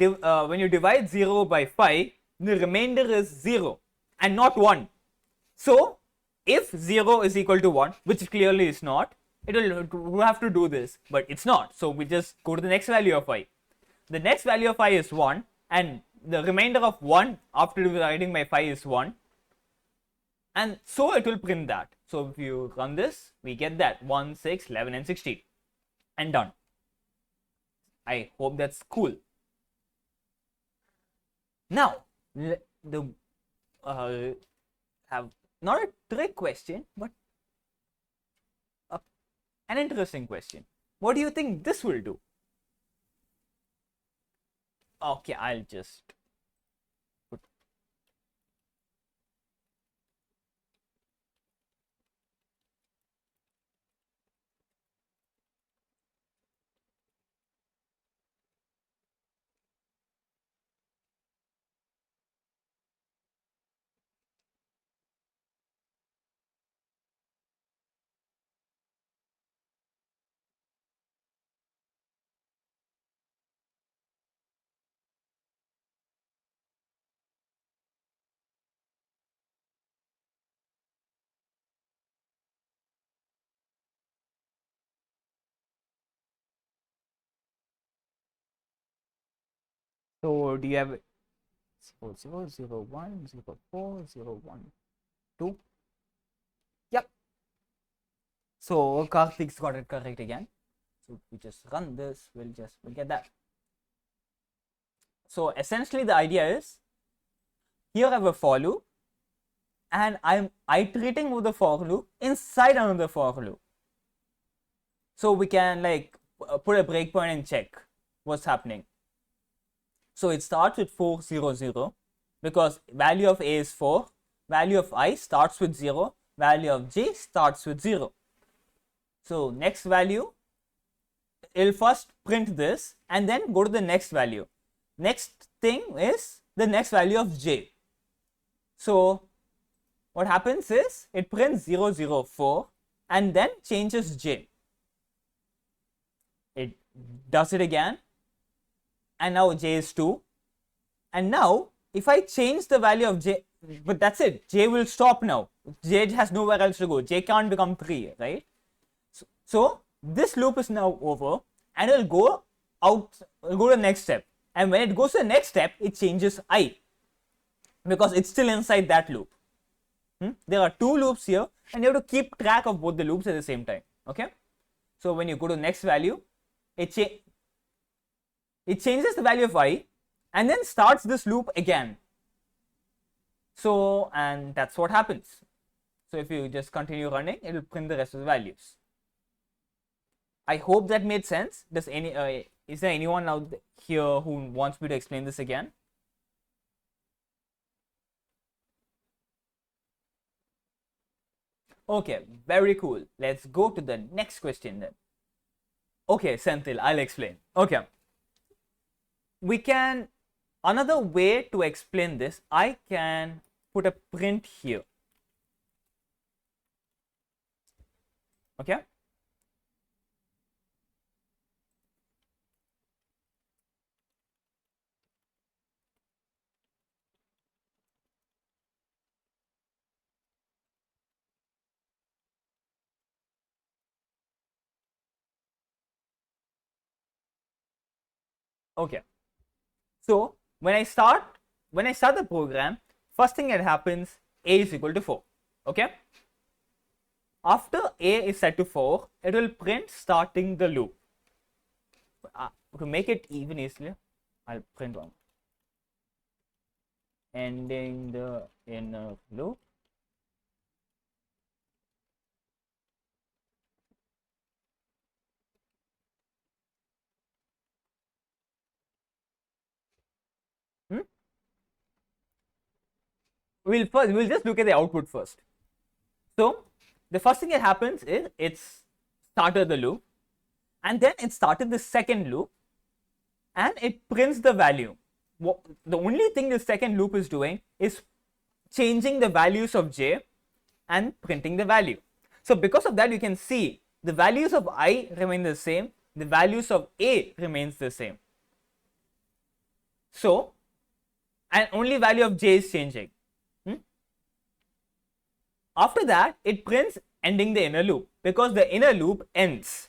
when you divide 0 by 5, the remainder is 0 and not 1. So if 0 is equal to 1, which clearly is not, it will have to do this, but it's not. So we just go to the next value of I. The next value of I is 1, and the remainder of 1 after dividing by 5 is 1. And so it will print that. So if you run this, we get that 1, 6, 11, and 16, and done. I hope that's cool. Now, the have not a trick question, but an interesting question. What do you think this will do? Okay, I'll just put. So do you have 0, 0, 0, 1, 0, 4, 0, 1, 2? Yep. So Karthik's got it correct again. So we just run this, we'll get that. So essentially the idea is, here I have a for loop and I'm iterating with the for loop inside another for loop. So we can like put a breakpoint and check what's happening. So it starts with 4, 0, 0 because value of a is 4, value of I starts with 0, value of j starts with 0. So next value, it'll first print this and then go to the next value. Next thing is the next value of j. So what happens is it prints 0, 0, 4 and then changes j. It does it again and now j is 2. And now if I change the value of j, but that's it, j will stop now. J has nowhere else to go. J can't become 3, right? So this loop is now over and it will go out, go to the next step. And when it goes to the next step, it changes I because it's still inside that loop. There are two loops here and you have to keep track of both the loops at the same time. Okay. So when you go to the next value, it changes the value of I and then starts this loop again. So, and that's what happens. So if you just continue running, it will print the rest of the values. I hope that made sense. Is there anyone out here who wants me to explain this again? Okay, very cool. Let's go to the next question then. Okay, Senthil, I'll explain. Okay. Another way to explain this, I can put a print here. Okay. Okay. So when I start the program, first thing that happens, a is equal to 4. Okay. After a is set to 4, it will print starting the loop. To make it even easier, I'll print one. Ending the inner loop. We'll just look at the output first. So the first thing that happens is it's started the loop and then it started the second loop and it prints the value. The only thing the second loop is doing is changing the values of j and printing the value. So because of that, you can see the values of I remain the same, the values of a remains the same. So, and only value of j is changing. After that, it prints ending the inner loop because the inner loop ends.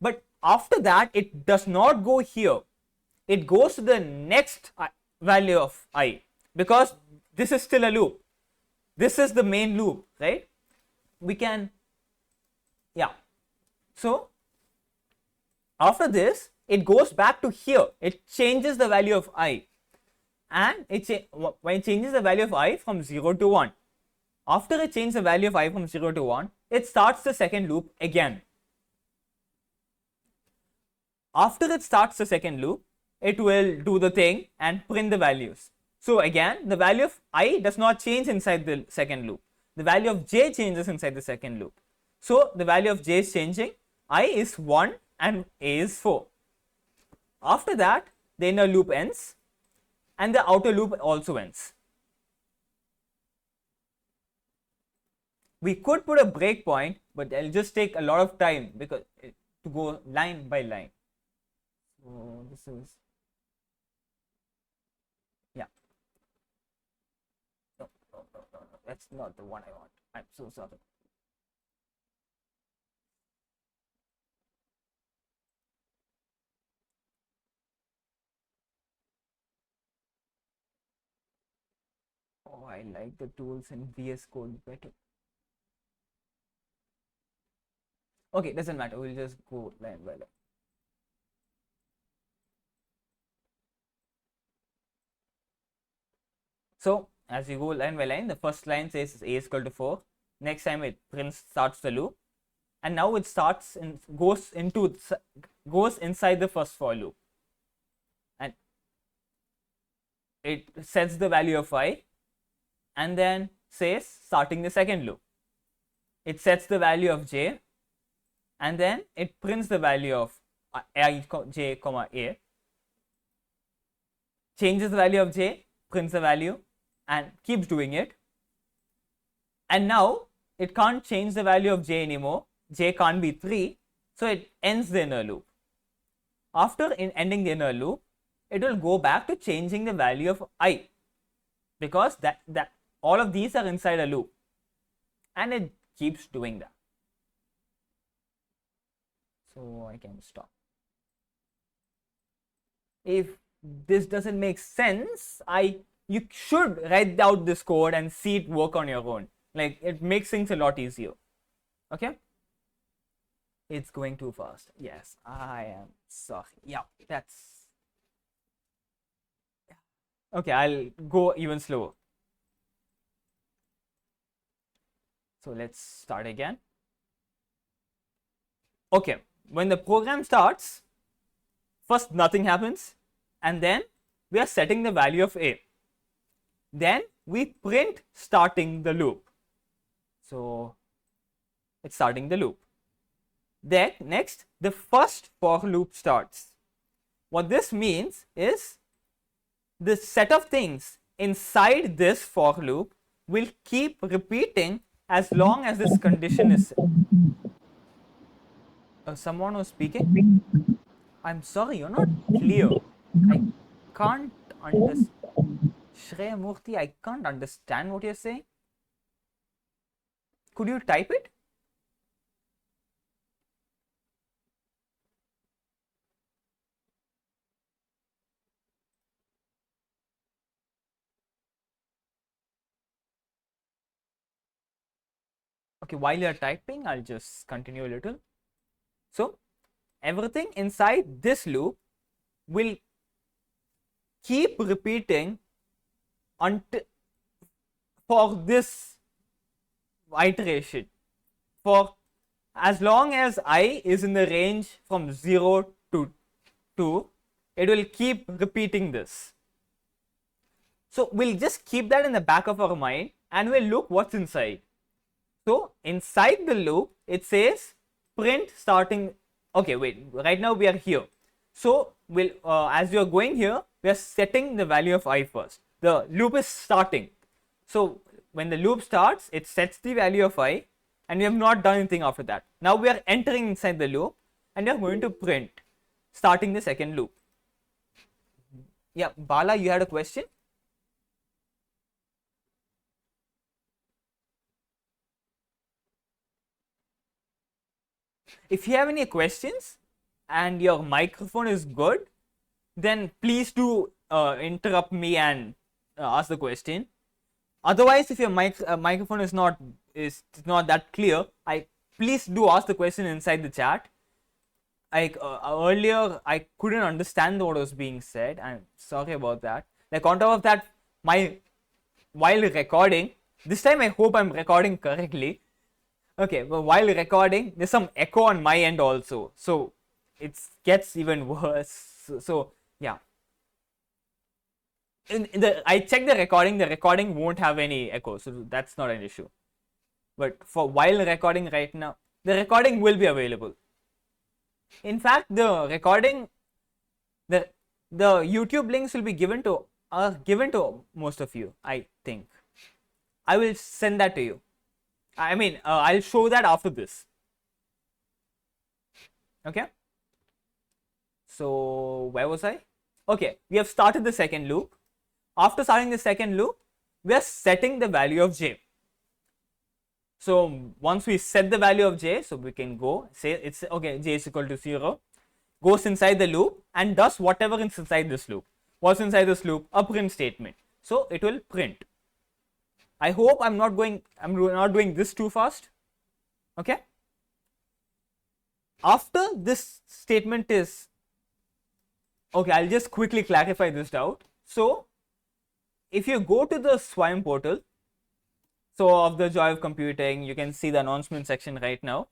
But after that, it does not go here. It goes to the next value of I because this is still a loop. This is the main loop, right? We can, yeah. So after this, it goes back to here. It changes the value of I and when it changes the value of I from 0 to 1. After it changes the value of I from 0 to 1, it starts the second loop again. After it starts the second loop, it will do the thing and print the values. So again, the value of I does not change inside the second loop. The value of j changes inside the second loop. So the value of j is changing. I is 1 and a is 4. After that, the inner loop ends and the outer loop also ends. We could put a breakpoint, but it'll just take a lot of time because to go line by line. So this is, yeah. No, that's not the one I want. I'm so sorry. Oh, I like the tools in VS Code better. Okay, doesn't matter. We'll just go line by line. So as you go line by line, the first line says a is equal to 4. Next time it starts the loop, and now it starts and goes inside the first for loop, and it sets the value of I, and then says starting the second loop, it sets the value of j, and then it prints the value of j comma a, changes the value of j, prints the value, and keeps doing it. And now it can't change the value of j anymore. J can't be 3, so it ends the inner loop. After ending the inner loop, it will go back to changing the value of I, because that all of these are inside a loop, and it keeps doing that. So I can stop. If this doesn't make sense, you should write out this code and see it work on your own. Like, it makes things a lot easier. Okay, it's going too fast. Yes, I am sorry. Yeah, that's okay. I'll go even slower. So let's start again. Okay, when the program starts, first nothing happens, and then we are setting the value of a. Then we print starting the loop. So it's starting the loop. Then next, the first for loop starts. What this means is the set of things inside this for loop will keep repeating as long as this condition is set. Someone was speaking. I'm sorry, you're not clear. I can't understand. Shreya Murthy, I can't understand what you're saying. Could you type it? Okay, while you're typing, I'll just continue a little. So everything inside this loop will keep repeating until for this iteration, for as long as I is in the range from 0 to 2, it will keep repeating this. So we'll just keep that in the back of our mind, and we'll look what's inside. So inside the loop, it says print starting. Okay, wait, right now we are here. So we'll as we are going here, we are setting the value of I first. The loop is starting. So when the loop starts, it sets the value of I, and we have not done anything after that. Now we are entering inside the loop, and we are going to print starting the second loop. Yeah, Bala, you had a question? If you have any questions and your microphone is good, then please do interrupt me and ask the question. Otherwise, if your microphone is not that clear, please do ask the question inside the chat. Like earlier, I couldn't understand what was being said. I'm sorry about that. Like, on top of that, while recording, this time I hope I'm recording correctly. Okay, but while recording, there's some echo on my end also, so it gets even worse. So yeah, I checked the recording won't have any echo, so that's not an issue. But for while recording right now, the recording will be available. In fact, the recording, the YouTube links will be given to most of you. I think I will send that to you. I mean, I'll show that after this. Okay. So where was I? Okay, we have started the second loop. After starting the second loop, we are setting the value of j. So once we set the value of j, so we can go say it's okay, j is equal to 0, goes inside the loop and does whatever is inside this loop. What's inside this loop? A print statement. So it will print. I hope I'm not doing this too fast. Okay. After this statement is, okay, I'll just quickly clarify this doubt. So if you go to the SWIME portal, so of the Joy of Computing, you can see the announcement section right now.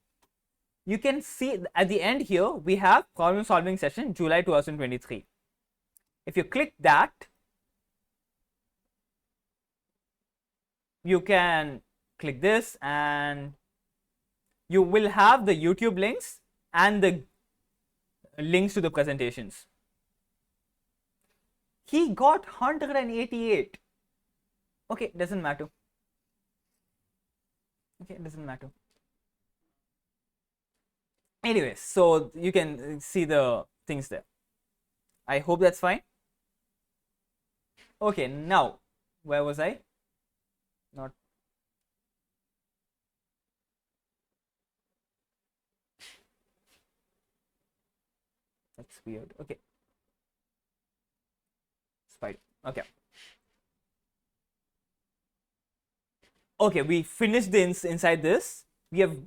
You can see at the end here, we have problem solving session July 2023. If you click that, you can click this and you will have the YouTube links and the links to the presentations. He got 188. Okay, doesn't matter. Okay, doesn't matter. Anyways, so you can see the things there. I hope that's fine. Okay, now where was I? Not. That's weird. Okay. Spider. Okay. Okay, we finished the inside this. We have.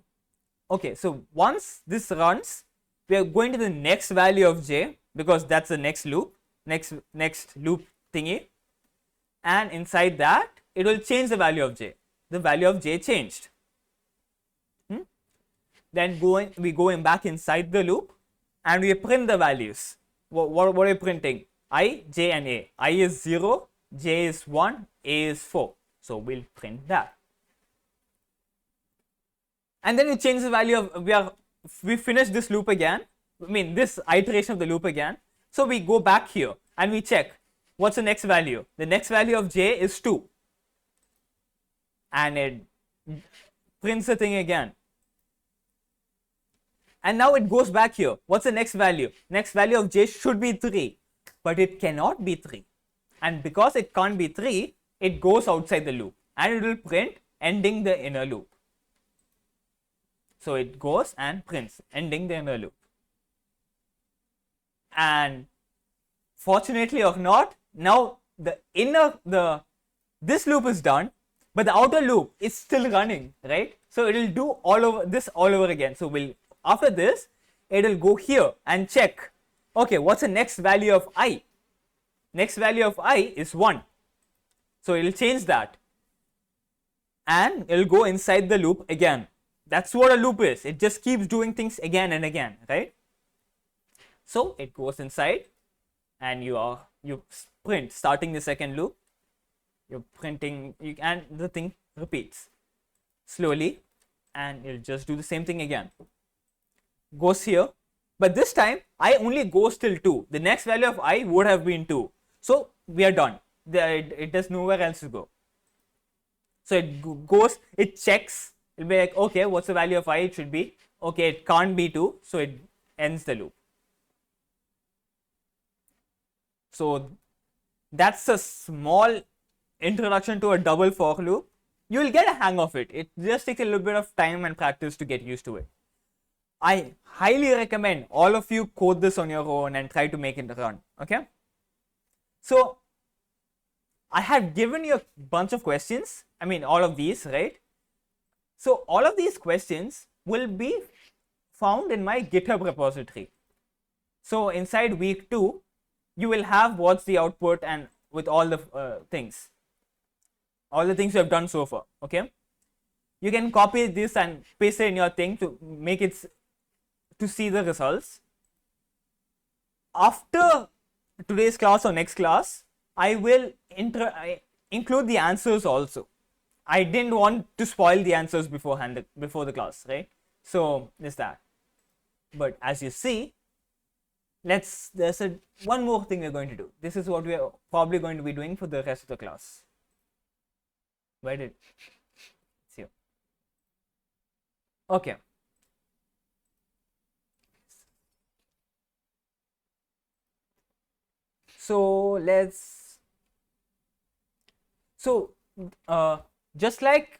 Okay, so once this runs, we are going to the next value of j because that's the next loop, next loop thingy, and inside that it will change the value of j. The value of j changed. Then we going back inside the loop and we print the values. What are we printing? I, j and a. I is 0, j is 1, a is 4. So we'll print that. And then we change the value of, we finish this loop again, I mean this iteration of the loop again. So we go back here and we check what's the next value. The next value of j is 2. And it prints the thing again. And now it goes back here. What's the next value? Next value of j should be 3, but it cannot be 3. And because it can't be 3, it goes outside the loop and it will print ending the inner loop. So it goes and prints ending the inner loop. And fortunately or not, now this loop is done, but the outer loop is still running, right? So it will do all over again. So after this, it will go here and check, okay, what's the next value of I? Next value of I is 1. So it will change that and it will go inside the loop again. That's what a loop is. It just keeps doing things again and again, right? So it goes inside and you print starting the second loop. You're printing and the thing repeats slowly and it'll just do the same thing again. Goes here, but this time I only goes till 2. The next value of I would have been 2. So we are done. It does nowhere else to go. So it goes, it checks. It'll be like, okay, what's the value of I? It should be, okay, it can't be 2, so it ends the loop. So that's a small introduction to a double for loop. You will get a hang of it. It just takes a little bit of time and practice to get used to it. I highly recommend all of you code this on your own and try to make it run. Okay. So I have given you a bunch of questions. I mean, all of these, right? So all of these questions will be found in my GitHub repository. So inside week 2, you will have what's the output and with all the things you have done so far. Okay. You can copy this and paste it in your thing to make it to see the results. After today's class or next class, I will include the answers also. I didn't want to spoil the answers before the class, right? So there's that. But as you see, there's one more thing we're going to do. This is what we are probably going to be doing for the rest of the class. Where did it's here? Okay. So just like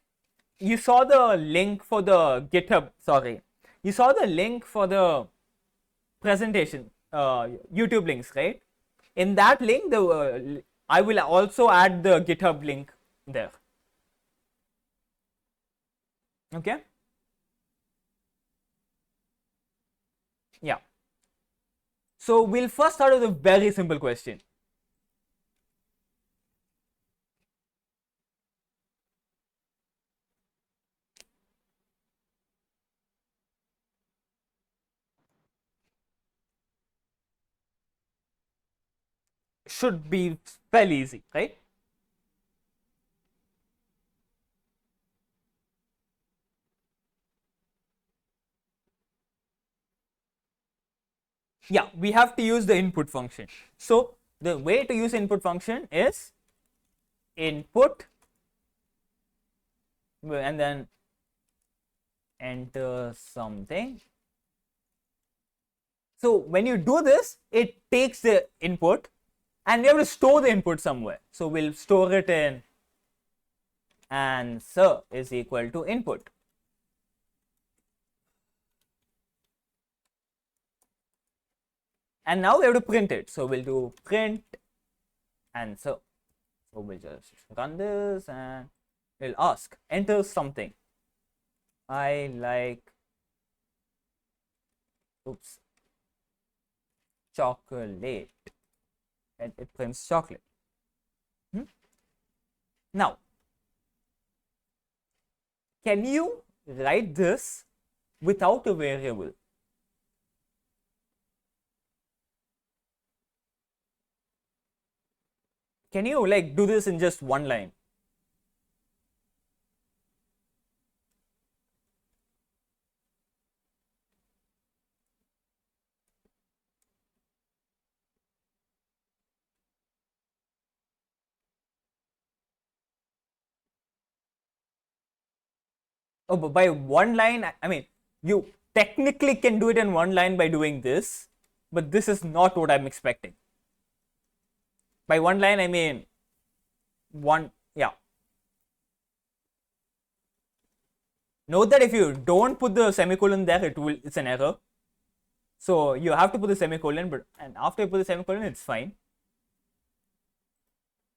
you saw the link for the GitHub, you saw the link for the presentation, YouTube links, right? In that link, I will also add the GitHub link there. Okay. Yeah. So we'll first start with a very simple question. Should be fairly easy, right? Yeah, we have to use the input function. So the way to use input function is input and then enter something. So when you do this, it takes the input and we have to store the input somewhere. So we'll store it in answer is equal to input. And now we have to print it. So we'll do print answer. So we'll just run this and we'll ask enter something. I like, oops, chocolate, and it prints chocolate. Now, can you write this without a variable? Can you like do this in just one line? Oh, but by one line, I mean, you technically can do it in one line by doing this, but this is not what I'm expecting. By one line, I mean one, yeah. Note that if you don't put the semicolon there, it's an error. So you have to put the semicolon, but and after you put the semicolon, it's fine.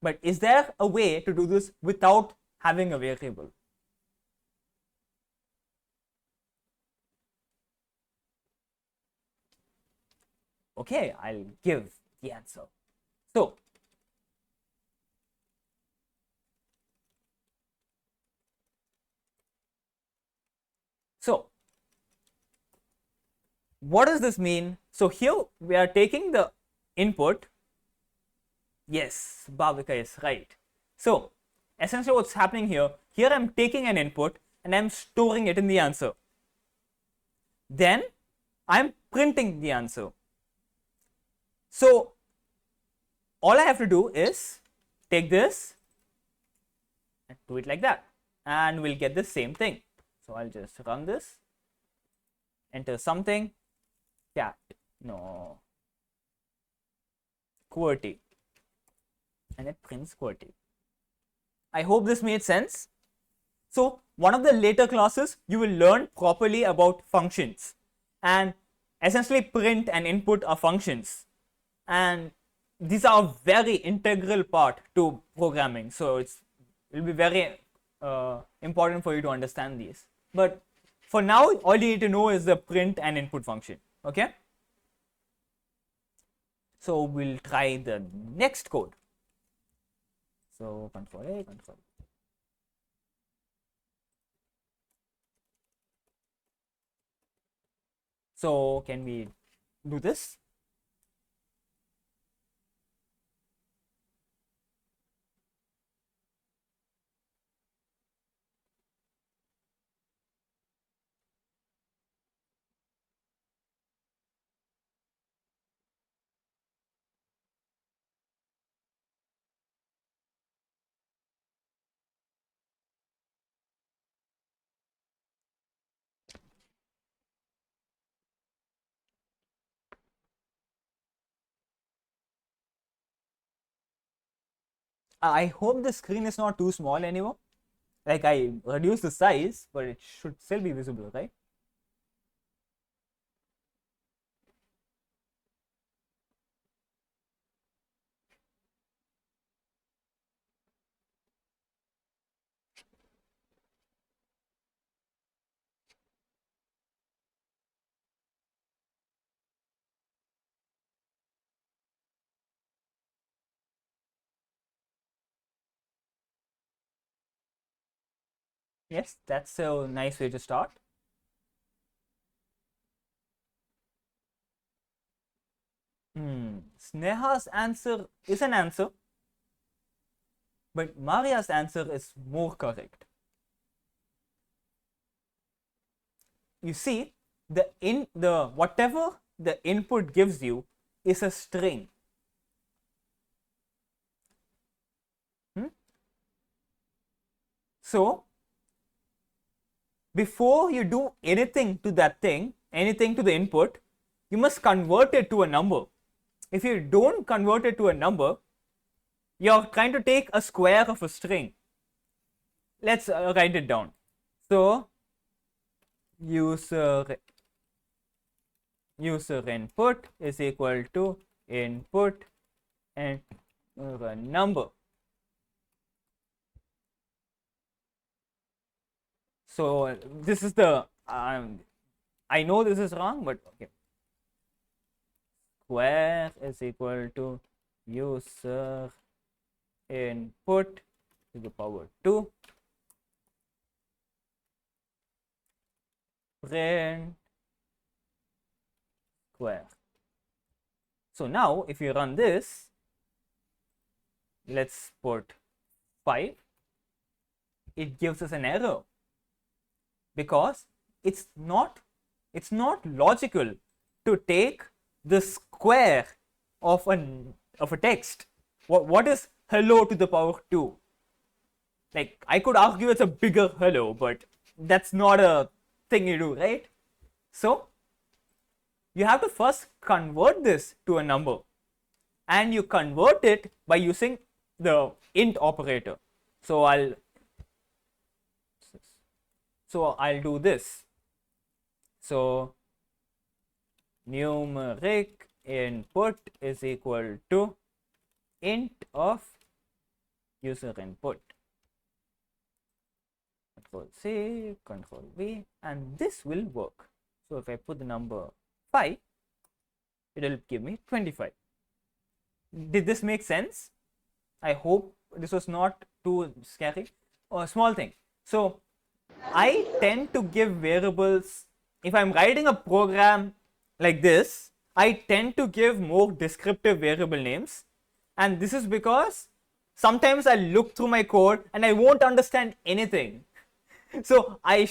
But is there a way to do this without having a variable? Okay, I'll give the answer. So so what does this mean? So here we are taking the input. Yes, Bhavika is right. So essentially what's happening here I'm taking an input and I'm storing it in the answer. Then I'm printing the answer. So all I have to do is take this and do it like that and we'll get the same thing. So I'll just run this, enter something, cat, no, QWERTY, and it prints QWERTY. I hope this made sense. So one of the later classes you will learn properly about functions, and essentially print and input are functions, and these are a very integral part to programming. So it will be very important for you to understand these. But for now, all you need to know is the print and input function. Okay. So we'll try the next code. So control A, control. So can we do this? I hope the screen is not too small anymore. Like I reduced the size, but it should still be visible, right? Yes, that's a nice way to start. Sneha's answer is an answer, but Maria's answer is more correct. You see, the whatever the input gives you is a string. So before you do anything to that thing, anything to the input, you must convert it to a number. If you don't convert it to a number, you're trying to take a square of a string. Let's write it down. So user input is equal to input and a number. So this is the I know this is wrong, but okay. Square is equal to user input to the power 2 print square. So now if you run this, let's put 5, it gives us an error because it's not logical to take the square of a text. What is hello to the power 2? Like, I could argue it's a bigger hello, but that's not a thing you do, right? So you have to first convert this to a number, and you convert it by using the int operator. So I'll do this. So numeric input is equal to int of user input. Control C, Control V, and this will work. So if I put the number 5, it will give me 25. Did this make sense? I hope this was not too scary. Or small thing. So I tend to give variables. If I'm writing a program like this, I tend to give more descriptive variable names, and this is because sometimes I look through my code and I won't understand anything. So I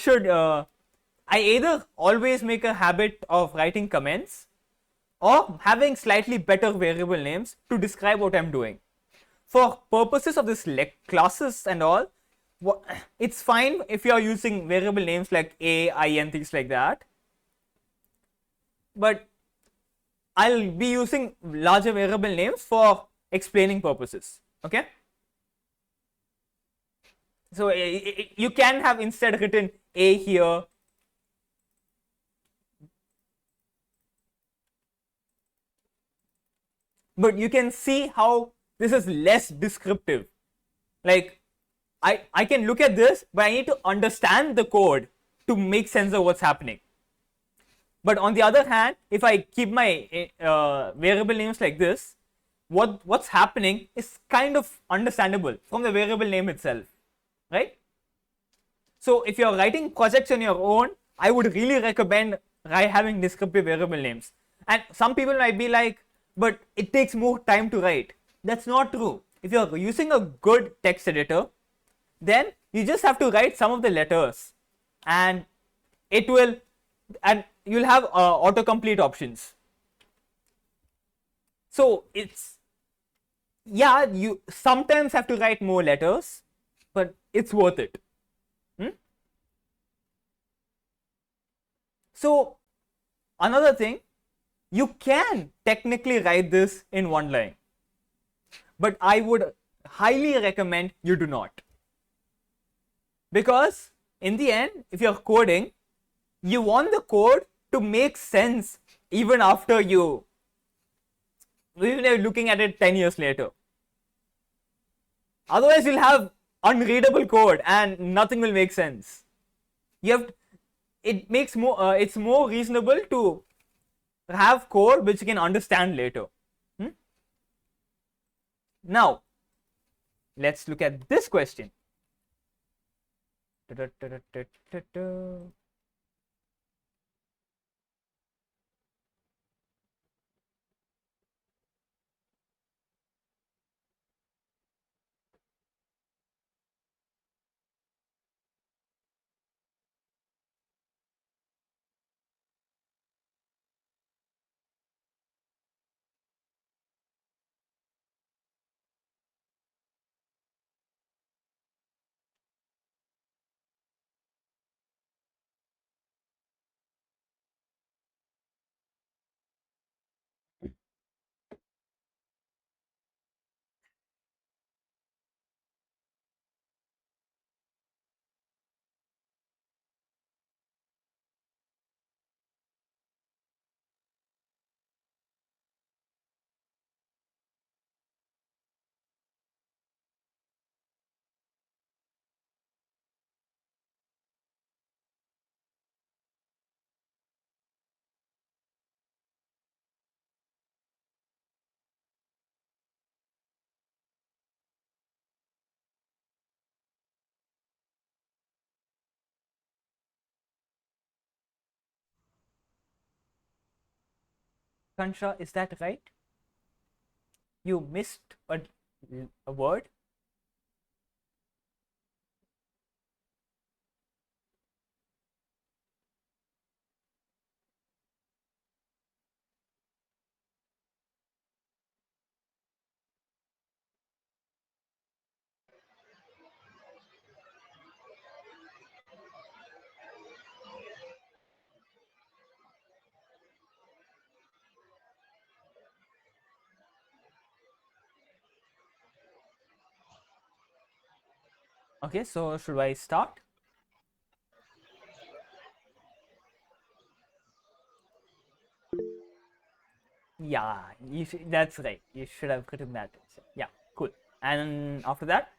either always make a habit of writing comments or having slightly better variable names to describe what I'm doing. For purposes of this classes and all, it's fine if you are using variable names like a, I, and things like that. But I'll be using larger variable names for explaining purposes. Okay. So you can have instead written a here. But you can see how this is less descriptive. Like, I can look at this, but I need to understand the code to make sense of what's happening. But on the other hand, if I keep my variable names like this, what's happening is kind of understandable from the variable name itself, right? So if you're writing projects on your own, I would really recommend having descriptive variable names. And some people might be like, but it takes more time to write. That's not true. If you're using a good text editor, then you just have to write some of the letters, and you'll have autocomplete options. So you sometimes have to write more letters, but it's worth it. So another thing, you can technically write this in one line, but I would highly recommend you do not. Because in the end, if you're coding, you want the code to make sense even after even looking at it 10 years later. Otherwise, you'll have unreadable code and nothing will make sense. It's more reasonable to have code which you can understand later. Now, let's look at this question. Kansha, is that right? You missed a word? Okay, so should I start? Yeah, that's right. You should have written that. Yeah, cool. And after that?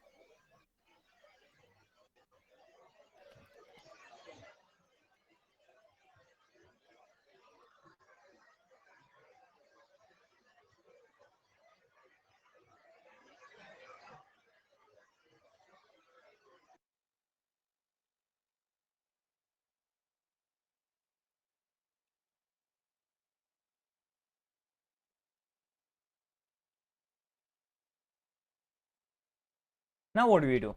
Now what do we do?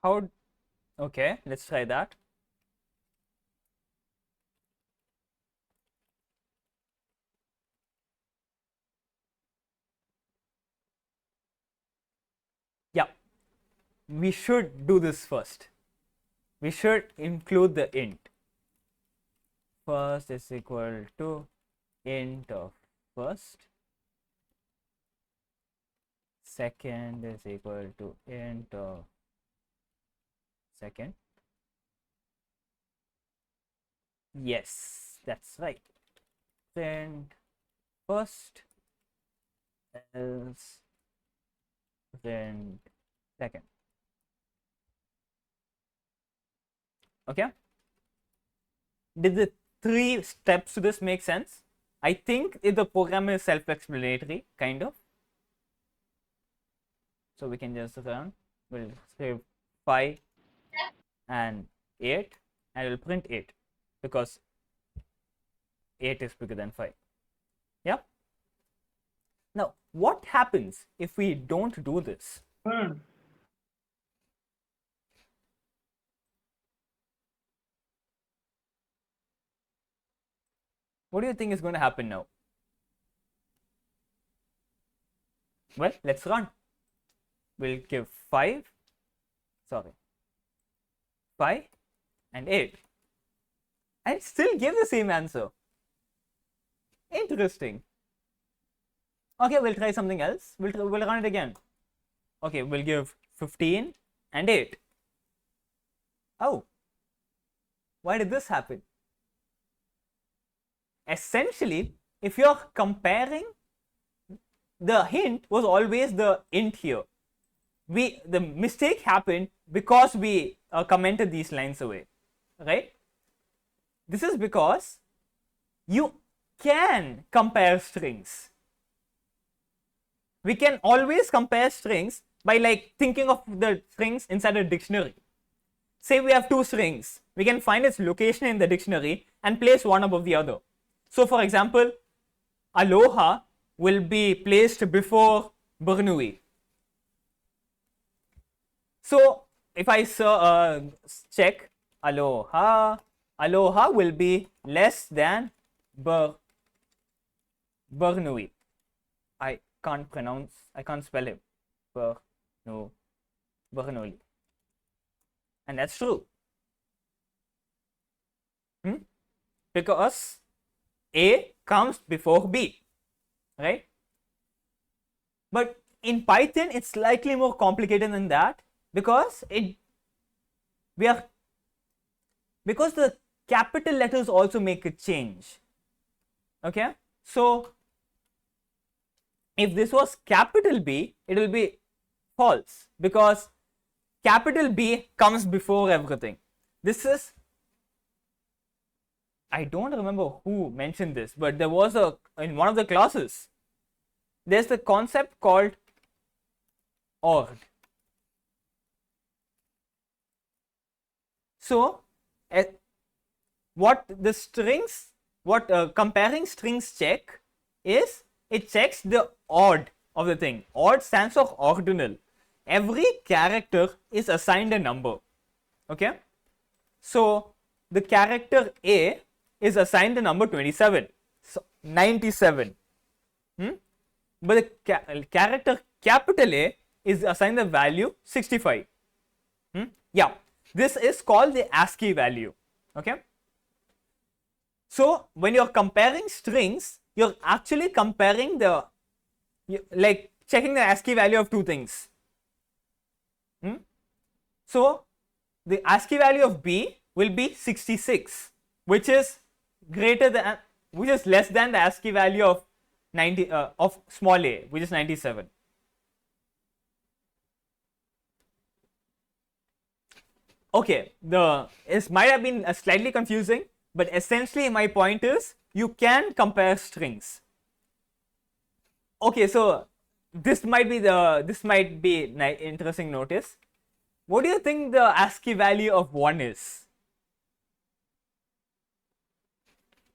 How? Okay, let's try that. Yeah, we should do this first. We should include the int. First is equal to int of first. Second is equal to int of second. Yes, that's right. Print first, else print second. Okay. Did the three steps to this make sense? I think if the program is self-explanatory, kind of. So we can just run. We'll say 5 and 8, and we'll print 8 because 8 is bigger than 5. Yeah. Now, what happens if we don't do this? What do you think is going to happen now? Well, let's run. We'll give 5, 5 and 8, and still give the same answer. Interesting. Okay, we'll try something else. We'll run it again. Okay, we'll give 15 and 8. Oh, why did this happen? Essentially, if you're comparing, the hint was always the int here. The mistake happened because we commented these lines away, right? This is because you can compare strings. We can always compare strings by like thinking of the strings inside a dictionary. Say we have two strings, we can find its location in the dictionary and place one above the other. So for example, aloha will be placed before Bernoulli. So if I check aloha, aloha will be less than Bernoulli. I can't spell him. Bernoulli. And that's true. Because A comes before B, right? But in Python, it's slightly more complicated than that because because the capital letters also make a change. Okay, so if this was capital B, it will be false because capital B comes before everything. This is, I don't remember who mentioned this, but there was in one of the classes, there's the concept called OR. So, what comparing strings check is, it checks the odd of the thing. Odd stands for ordinal. Every character is assigned a number. Okay, so the character A is assigned the number 27, so 97. But the character capital A is assigned the value 65. Yeah, this is called the ASCII value. Okay, so when you're comparing strings, you're actually comparing like checking the ASCII value of two things. So the ASCII value of B will be 66, which is less than the ASCII value of 90 of small a, which is 97. Okay, this might have been slightly confusing, but essentially my point is you can compare strings. Okay, so this might be interesting notice. What do you think the ASCII value of 1 is?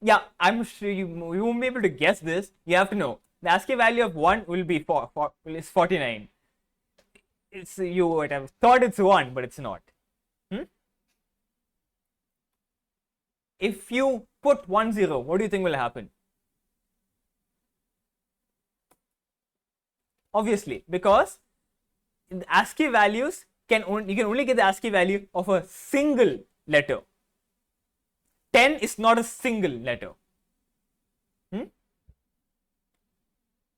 Yeah, I'm sure you won't be able to guess this. You have to know. The ASCII value of 1 will be 49. You would have thought it's 1, but it's not. If you put 1 0, what do you think will happen? Obviously, because the ASCII values you can only get the ASCII value of a single letter. 10 is not a single letter.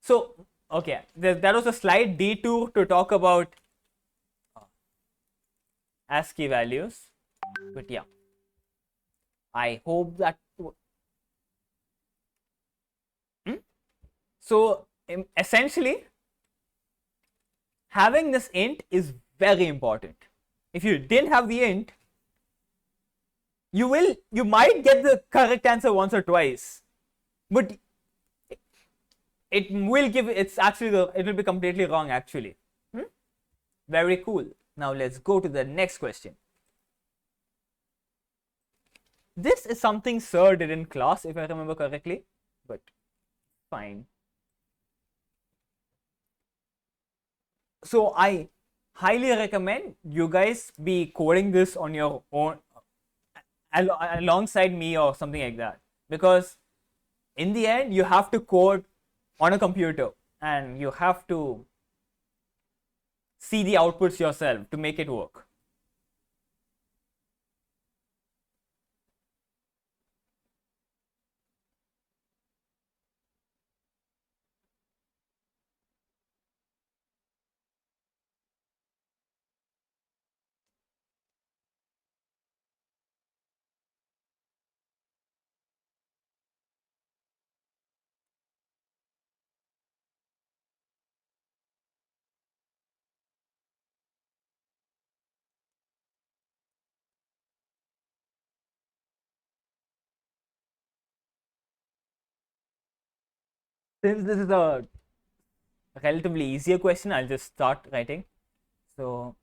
So, okay, that was a slight detour to talk about ASCII values, but yeah, I hope that. So, essentially, having this int is very important. If you didn't have the int, you might get the correct answer once or twice, but it will be completely wrong actually. Very cool. Now let's go to the next question. This is something sir did in class, if I remember correctly, but fine. So I highly recommend you guys be coding this on your own alongside me or something like that, because in the end you have to code on a computer and you have to see the outputs yourself to make it work. Since this is a relatively easier question, I'll just start writing. So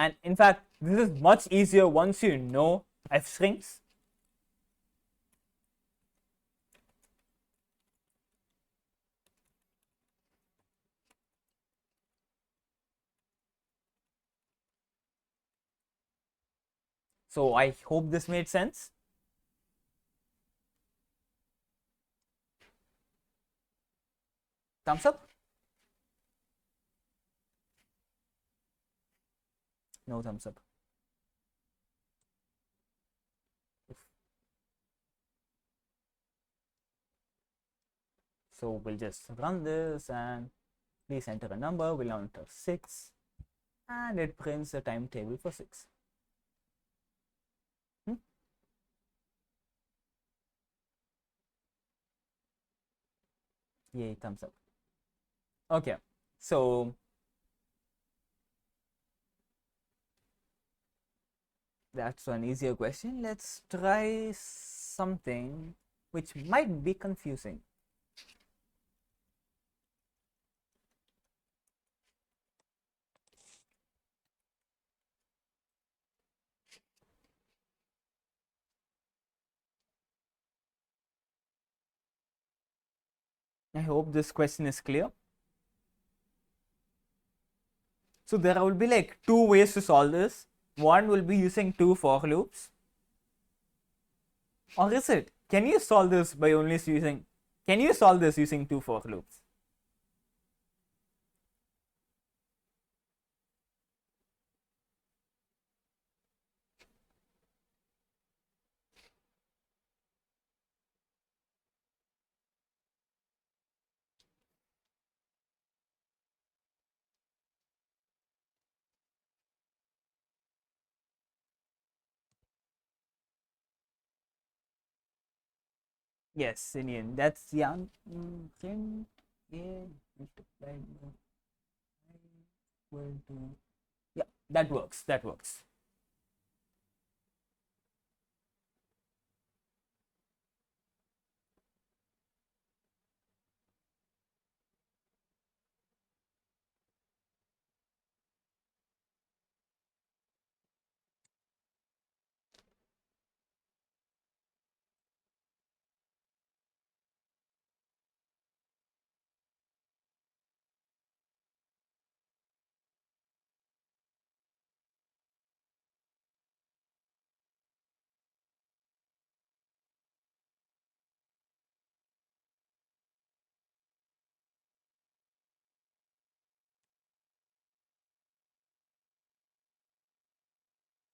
and in fact, this is much easier once you know f strings. So I hope this made sense. Thumbs up? No thumbs up. So we'll just run this and please enter a number. We'll enter 6 and it prints a timetable for 6. Yay, thumbs up. Okay, so that's an easier question. Let's try something which might be confusing. I hope this question is clear. So there will be like two ways to solve this. One will be using two for loops. Or is it? Can you solve this by only using, can you solve this using two for loops? Yes, Indian. That's young. Yeah, that works. That works.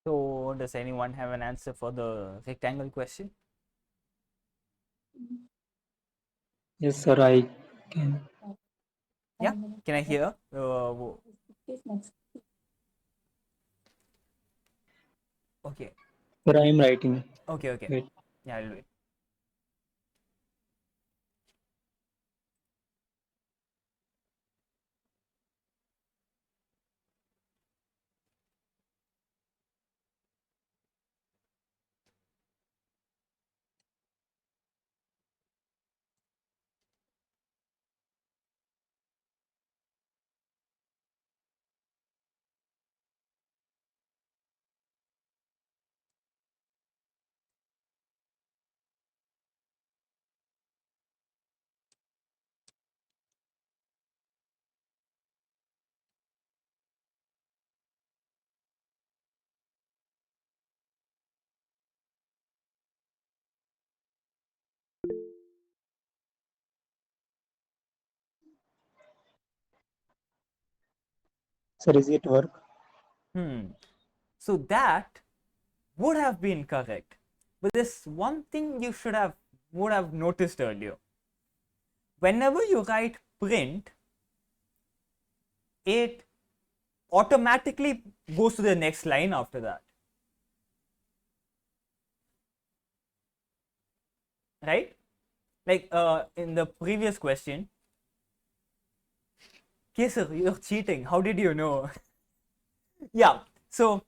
So does anyone have an answer for the rectangle question? Yes, sir, I can. Yeah, can I hear? Okay, Sir, I am writing. okay. Wait. Yeah, I'll wait. Sir, is it work? So that would have been correct. But there's one thing you would have noticed earlier. Whenever you write print, it automatically goes to the next line after that. Right? Like in the previous question, Kesar, you're cheating. How did you know? Yeah. So,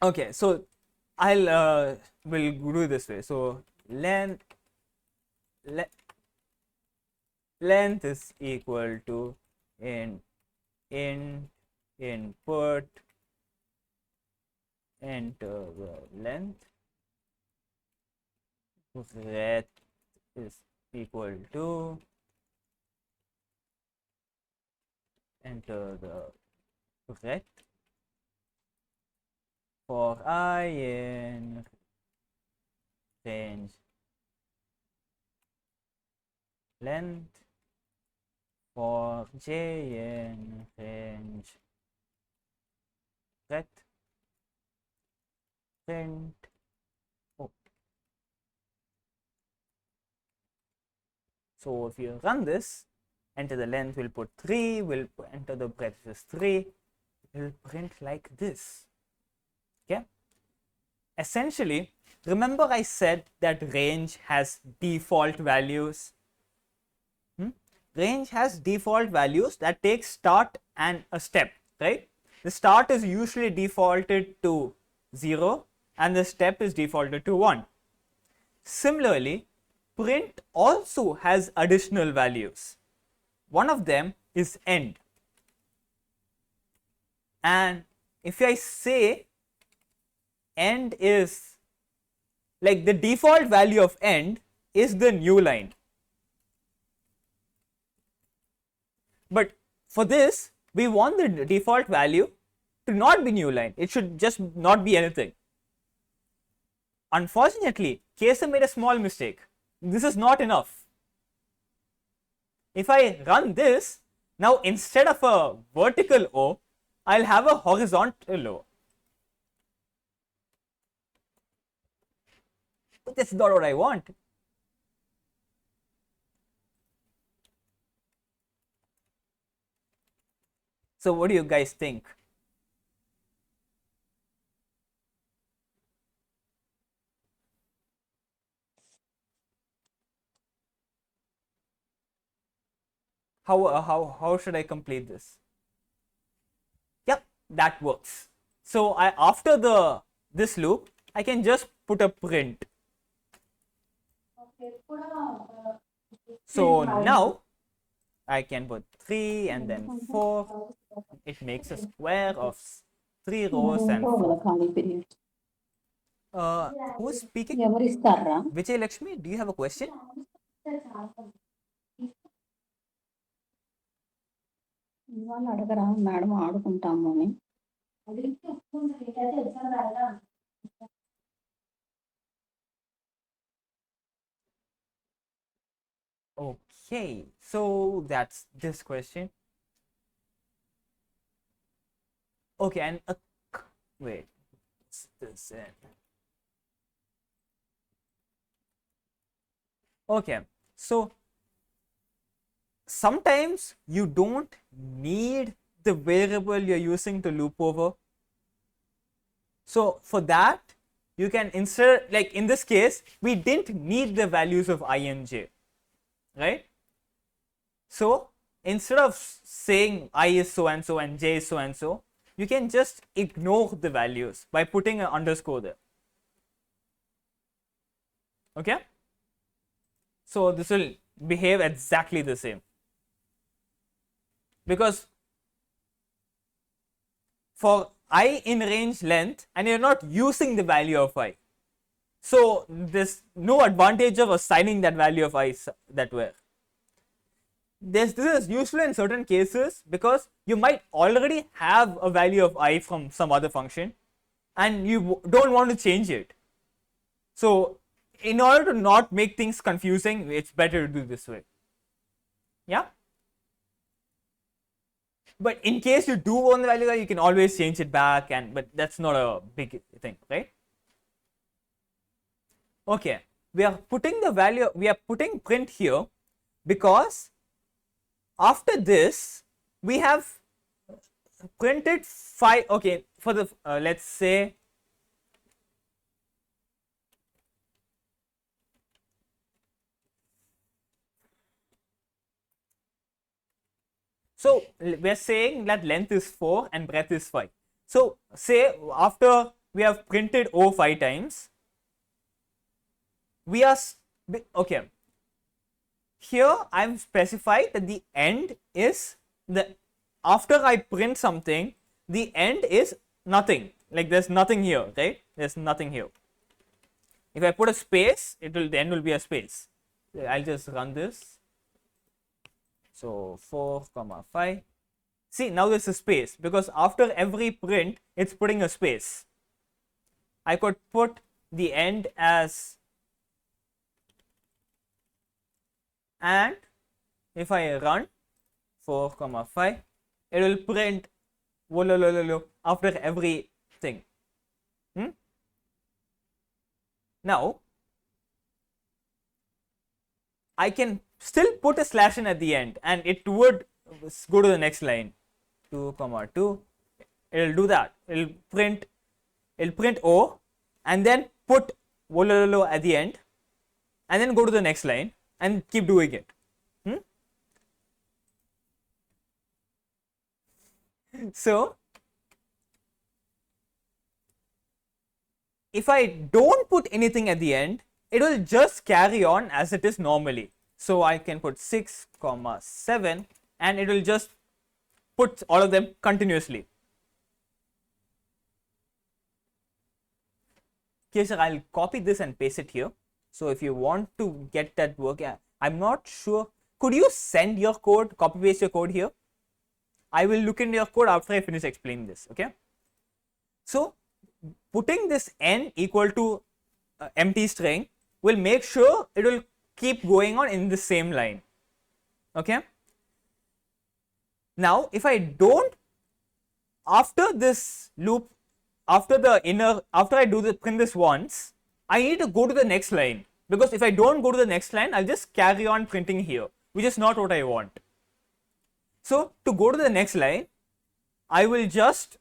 okay. So, I'll will do this way. So, le length is equal to in input enter the length, breadth is equal to enter the breadth for I in range length for j in range breadth print. Oh. So if you run this, enter the length, we'll put 3, we'll enter the breadth is 3, it will print like this. Okay. Essentially, remember I said that range has default values. Range has default values that take start and a step, right? The start is usually defaulted to 0 and the step is defaulted to 1. Similarly, print also has additional values. One of them is end. And if I say end is like the default value of end is the new line. But for this, we want the default value to not be new line. It should just not be anything. Unfortunately, Kesar made a small mistake. This is not enough. If I run this, now instead of a vertical O, I'll have a horizontal O. But that's not what I want. So what do you guys think? How should I complete this? Yep, that works. So after this loop, I can just put a print. So now I can put 3 and then 4. It makes a square of 3 rows and 4. Who is speaking? Vijay Lakshmi, do you have a question? వాళ్ళు అడగరా madam ఆడుకుంటాము అని Okay, so that's this question. Okay, and wait, what's this in? Okay, so sometimes you don't need the variable you're using to loop over. So for that, you can insert, like in this case, we didn't need the values of I and j, right? So instead of saying I is so and so and j is so and so, you can just ignore the values by putting an underscore there. Okay? So this will behave exactly the same. Because for I in range length and you're not using the value of I, so there's no advantage of assigning that value of I that way. This is useful in certain cases because you might already have a value of I from some other function and you don't want to change it. So in order to not make things confusing, it's better to do this way. Yeah? But in case you do want the value, you can always change it back, but that's not a big thing, right? Okay, we are putting the value, we are putting print here because after this, we have printed 5. Okay, for the let's say so we're saying that length is 4 and breadth is 5. So say after we have printed O 5 times, we are okay. Here I've specified that the end is the after I print something, the end is nothing. Like there's nothing here, right? There's nothing here. If I put a space, the end will be a space. I'll just run this. So 4 comma 5. See, now there's a space because after every print, it's putting a space. I could put the end as, and if I run 4 comma 5, it will print after everything. Now I can still put a slash in at the end and it would go to the next line. 2 comma 2, it will do that. It will print O and then put at the end and then go to the next line and keep doing it. So if I don't put anything at the end, it will just carry on as it is normally. So I can put 6 comma 7 and it will just put all of them continuously. Okay, sir, I'll copy this and paste it here. So if you want to get that work, I'm not sure. Could you send your code, copy paste your code here? I will look into your code after I finish explaining this. Okay. So putting this n equal to empty string will make sure it will keep going on in the same line. Okay. Now if I don't, after this loop, after I do the print this once, I need to go to the next line, because if I don't go to the next line, I'll just carry on printing here, which is not what I want. So to go to the next line, I will just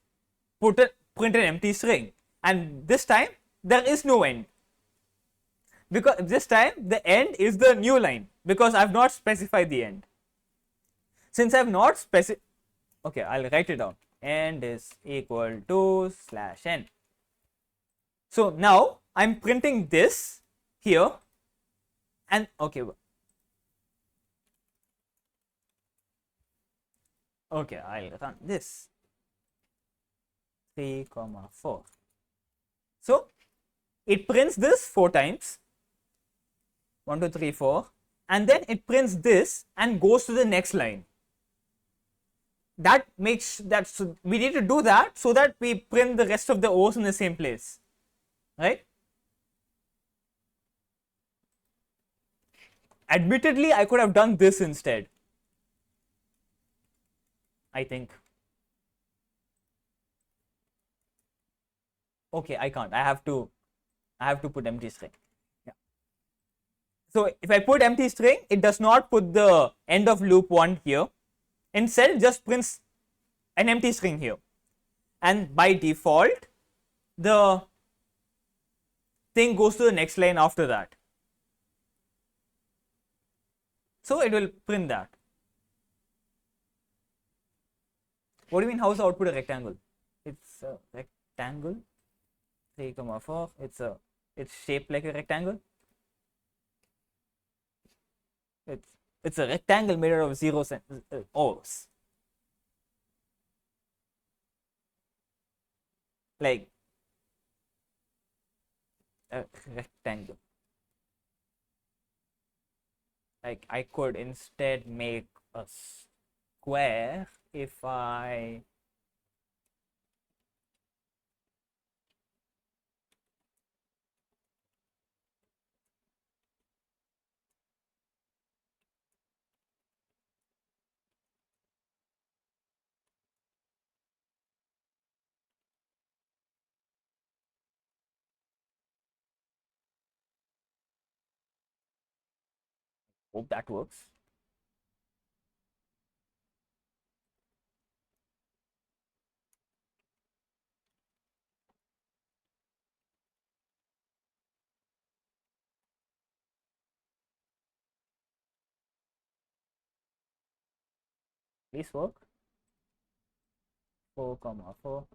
print an empty string, and this time there is no end, because this time the end is the new line, because I have not specified the end. Since I have not specified, okay, I'll write it down. End is equal to slash n. So now I'm printing this here, and okay, I'll run this 3 comma 4. So it prints this 4 times, 1 2 3 4, and then it prints this and goes to the next line. That makes that, so we need to do that so that we print the rest of the O's in the same place, right? Admittedly, I could have done this instead, I think. Okay, I can't. I have to put empty string. Yeah. So if I put empty string, it does not put the end of loop 1 here. Instead, it just prints an empty string here, and by default the thing goes to the next line after that. So it will print that. What do you mean, how's the output a rectangle? It's a rectangle. 3 comma 4. It's shaped like a rectangle. It's a rectangle made out of zeros and O's. Like a rectangle. Like I could instead make a square if I hope that works. Please work. 4 comma 4.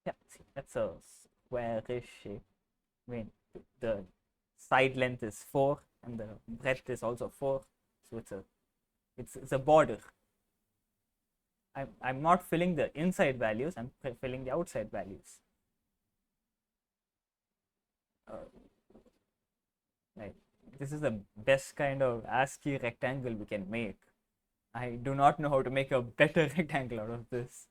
Yeah, see, that's a squarish shape. I mean, the side length is 4 and the breadth is also 4, so it's a border. I'm not filling the inside values, I'm filling the outside values. Right. This is the best kind of ASCII rectangle we can make. I do not know how to make a better rectangle out of this.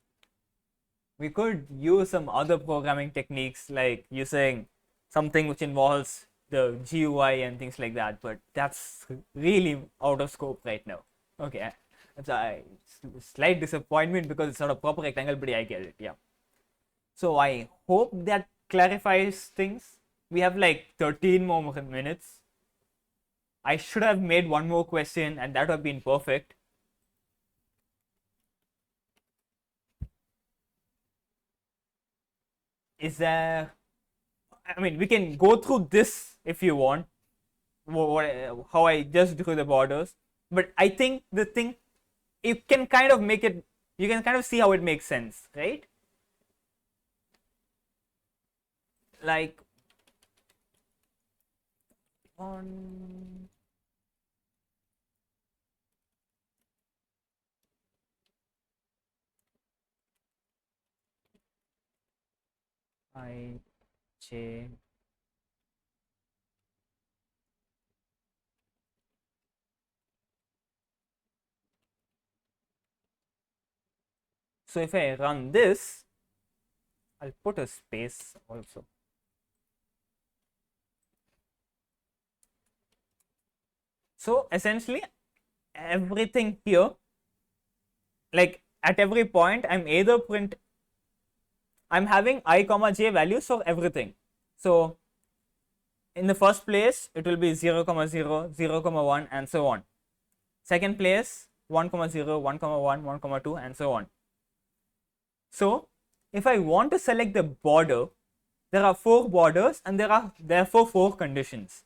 We could use some other programming techniques like using something which involves the GUI and things like that, but that's really out of scope right now. Okay, it's a slight disappointment because it's not a proper rectangle, but I get it. Yeah. So I hope that clarifies things. We have like 13 more minutes. I should have made one more question and that would have been perfect. Is there, I mean, we can go through this if you want, how I just drew the borders, but I think the thing, you can kind of make it, you can kind of see how it makes sense, right? Like, on I, J, so if I run this, I'll put a space also. So essentially, everything here, like at every point, I'm having I comma j values for everything. So in the first place, it will be 0 comma 0, 0 comma 1, and so on. Second place, 1 comma 0, 1 comma 1, 1 comma 2, and so on. So if I want to select the border, there are 4 borders and there are therefore 4 conditions.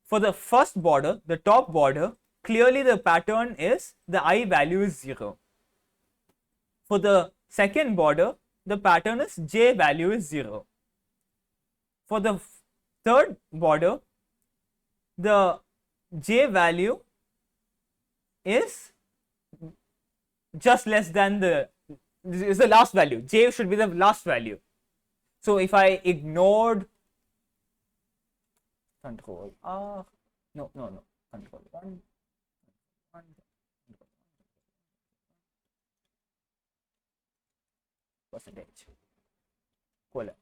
For the first border, the top border, clearly the pattern is the I value is 0. For the second border, the pattern is j value is 0. For the third border, the j value is just less than is the last value. J should be the last value. So if I ignored control R, no, control 1, percentage, colon.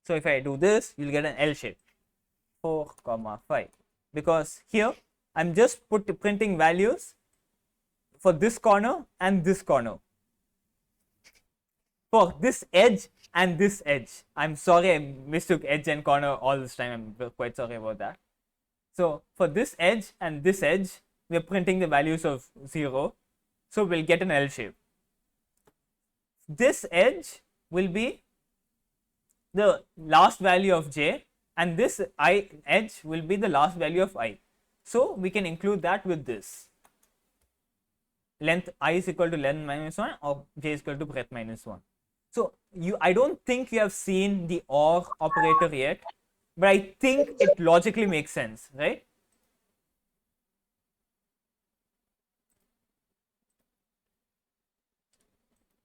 So if I do this, you'll get an L shape, 4 comma 5, because here I'm just printing values for this corner and this corner, for this edge and this edge. I'm sorry I mistook edge and corner all this time. I'm quite sorry about that. So for this edge and this edge, we are printing the values of 0. So we'll get an L shape. This edge will be the last value of j and this I edge will be the last value of I. So we can include that with this. Length I is equal to length minus 1 or j is equal to breadth minus 1. So I don't think you have seen the OR operator yet, but I think it logically makes sense, right?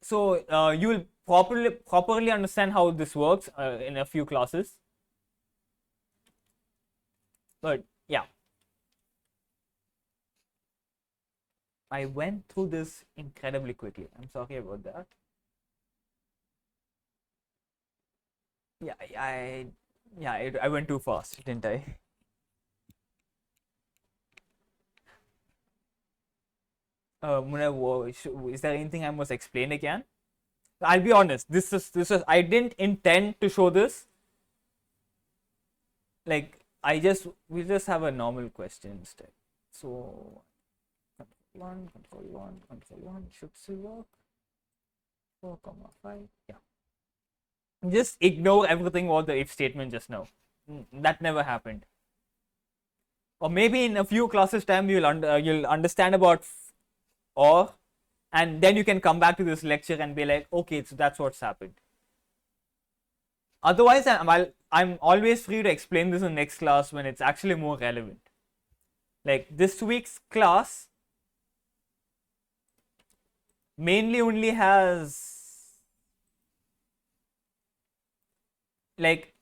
So you will properly understand how this works in a few classes. But yeah, I went through this incredibly quickly. I'm sorry about that. Yeah, I went too fast, didn't I? Is there anything I must explain again? I'll be honest. This is I didn't intend to show this. Like we'll just have a normal question instead. So control one should still work. 4 comma 5. Yeah. just ignore everything what the if statement just now. That never happened. Or maybe in a few classes time you'll understand about or, and then you can come back to this lecture and be like, okay, so that's what's happened. Otherwise, I'm always free to explain this in next class when it's actually more relevant. Like this week's class mainly only has, like,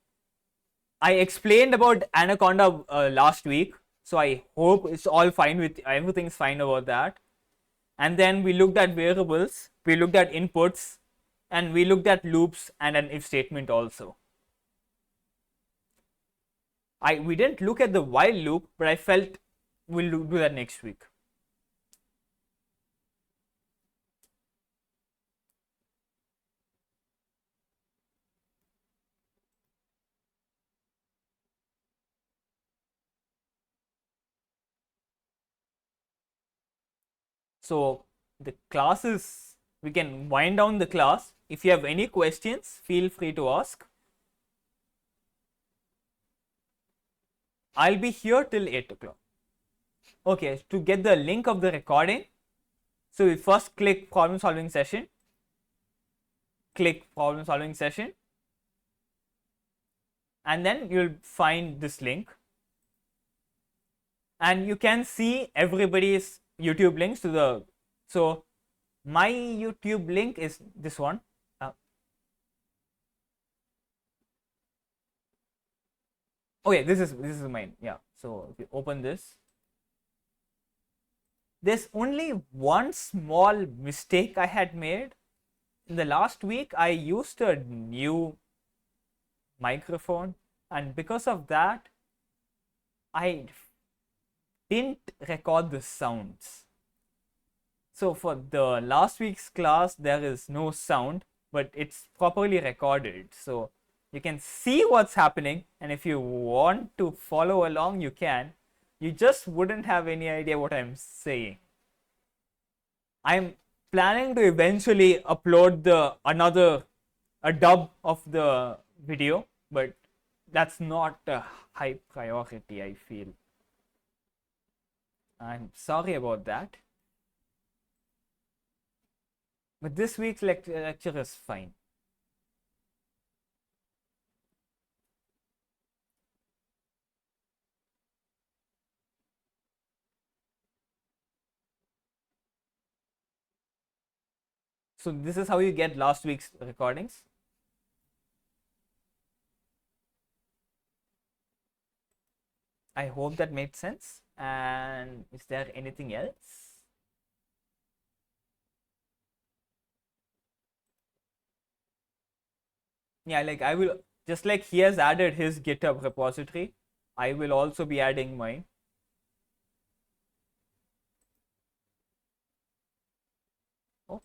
I explained about Anaconda last week, so I hope it's all fine with everything's fine about that. And then we looked at variables, we looked at inputs, and we looked at loops and an if statement also. We didn't look at the while loop, but I felt we'll do that next week. So the classes, we can wind down the class. If you have any questions, feel free to ask. I'll be here till 8 o'clock. Okay, to get the link of the recording, so we first click problem solving session, and then you'll find this link. And you can see everybody's YouTube links to the, so my YouTube link is this one. Okay, this is mine. Yeah. So if you open this, there's only one small mistake I had made. In the last week, I used a new microphone, and because of that, I didn't record the sounds. So for the last week's class, there is no sound, but it's properly recorded. So you can see what's happening, and if you want to follow along, you can. You just wouldn't have any idea what I'm saying. I'm planning to eventually upload a dub of the video, but that's not a high priority, I feel. I'm sorry about that. But this week's lecture is fine. So this is how you get last week's recordings. I hope that made sense. And is there anything else? Yeah, like I will, just like he has added his GitHub repository, I will also be adding mine. Oh.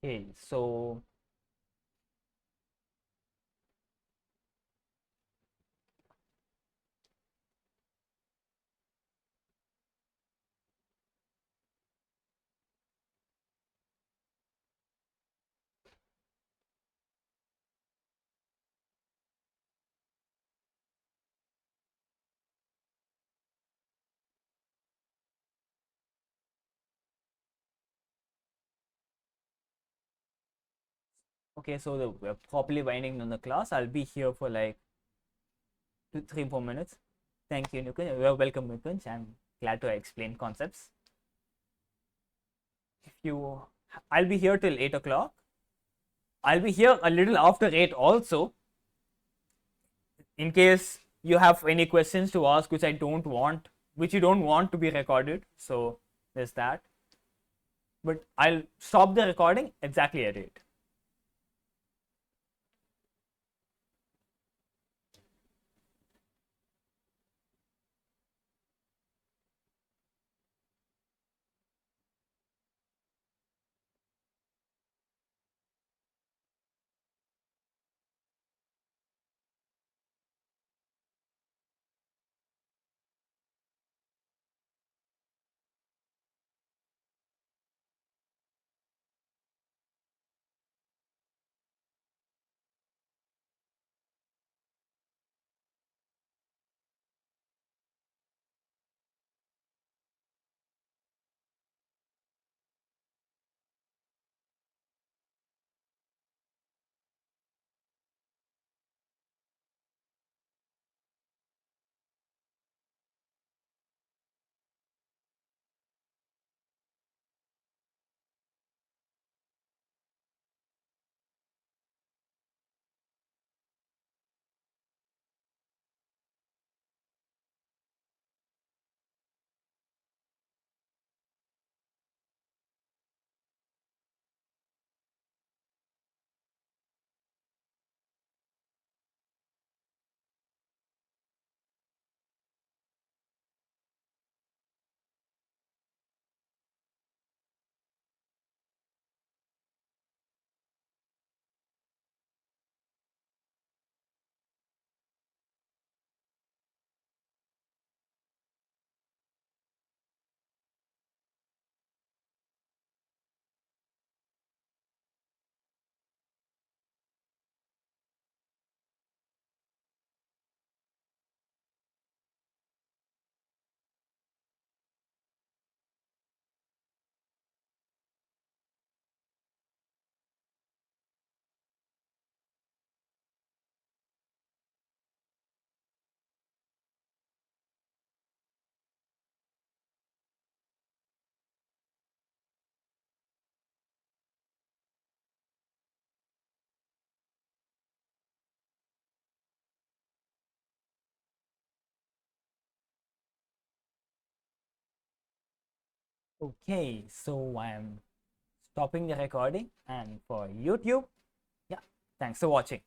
Okay, so okay, so we're properly winding down the class. I'll be here for like 3 4 minutes. Thank you, Nikunj. You're welcome, Nikunj. I'm glad to explain concepts. If you, I'll be here till 8 o'clock. I'll be here a little after 8 also, in case you have any questions to ask which which you don't want to be recorded. So there's that. But I'll stop the recording exactly at 8. Okay, so I'm stopping the recording, and for YouTube, yeah, thanks for watching.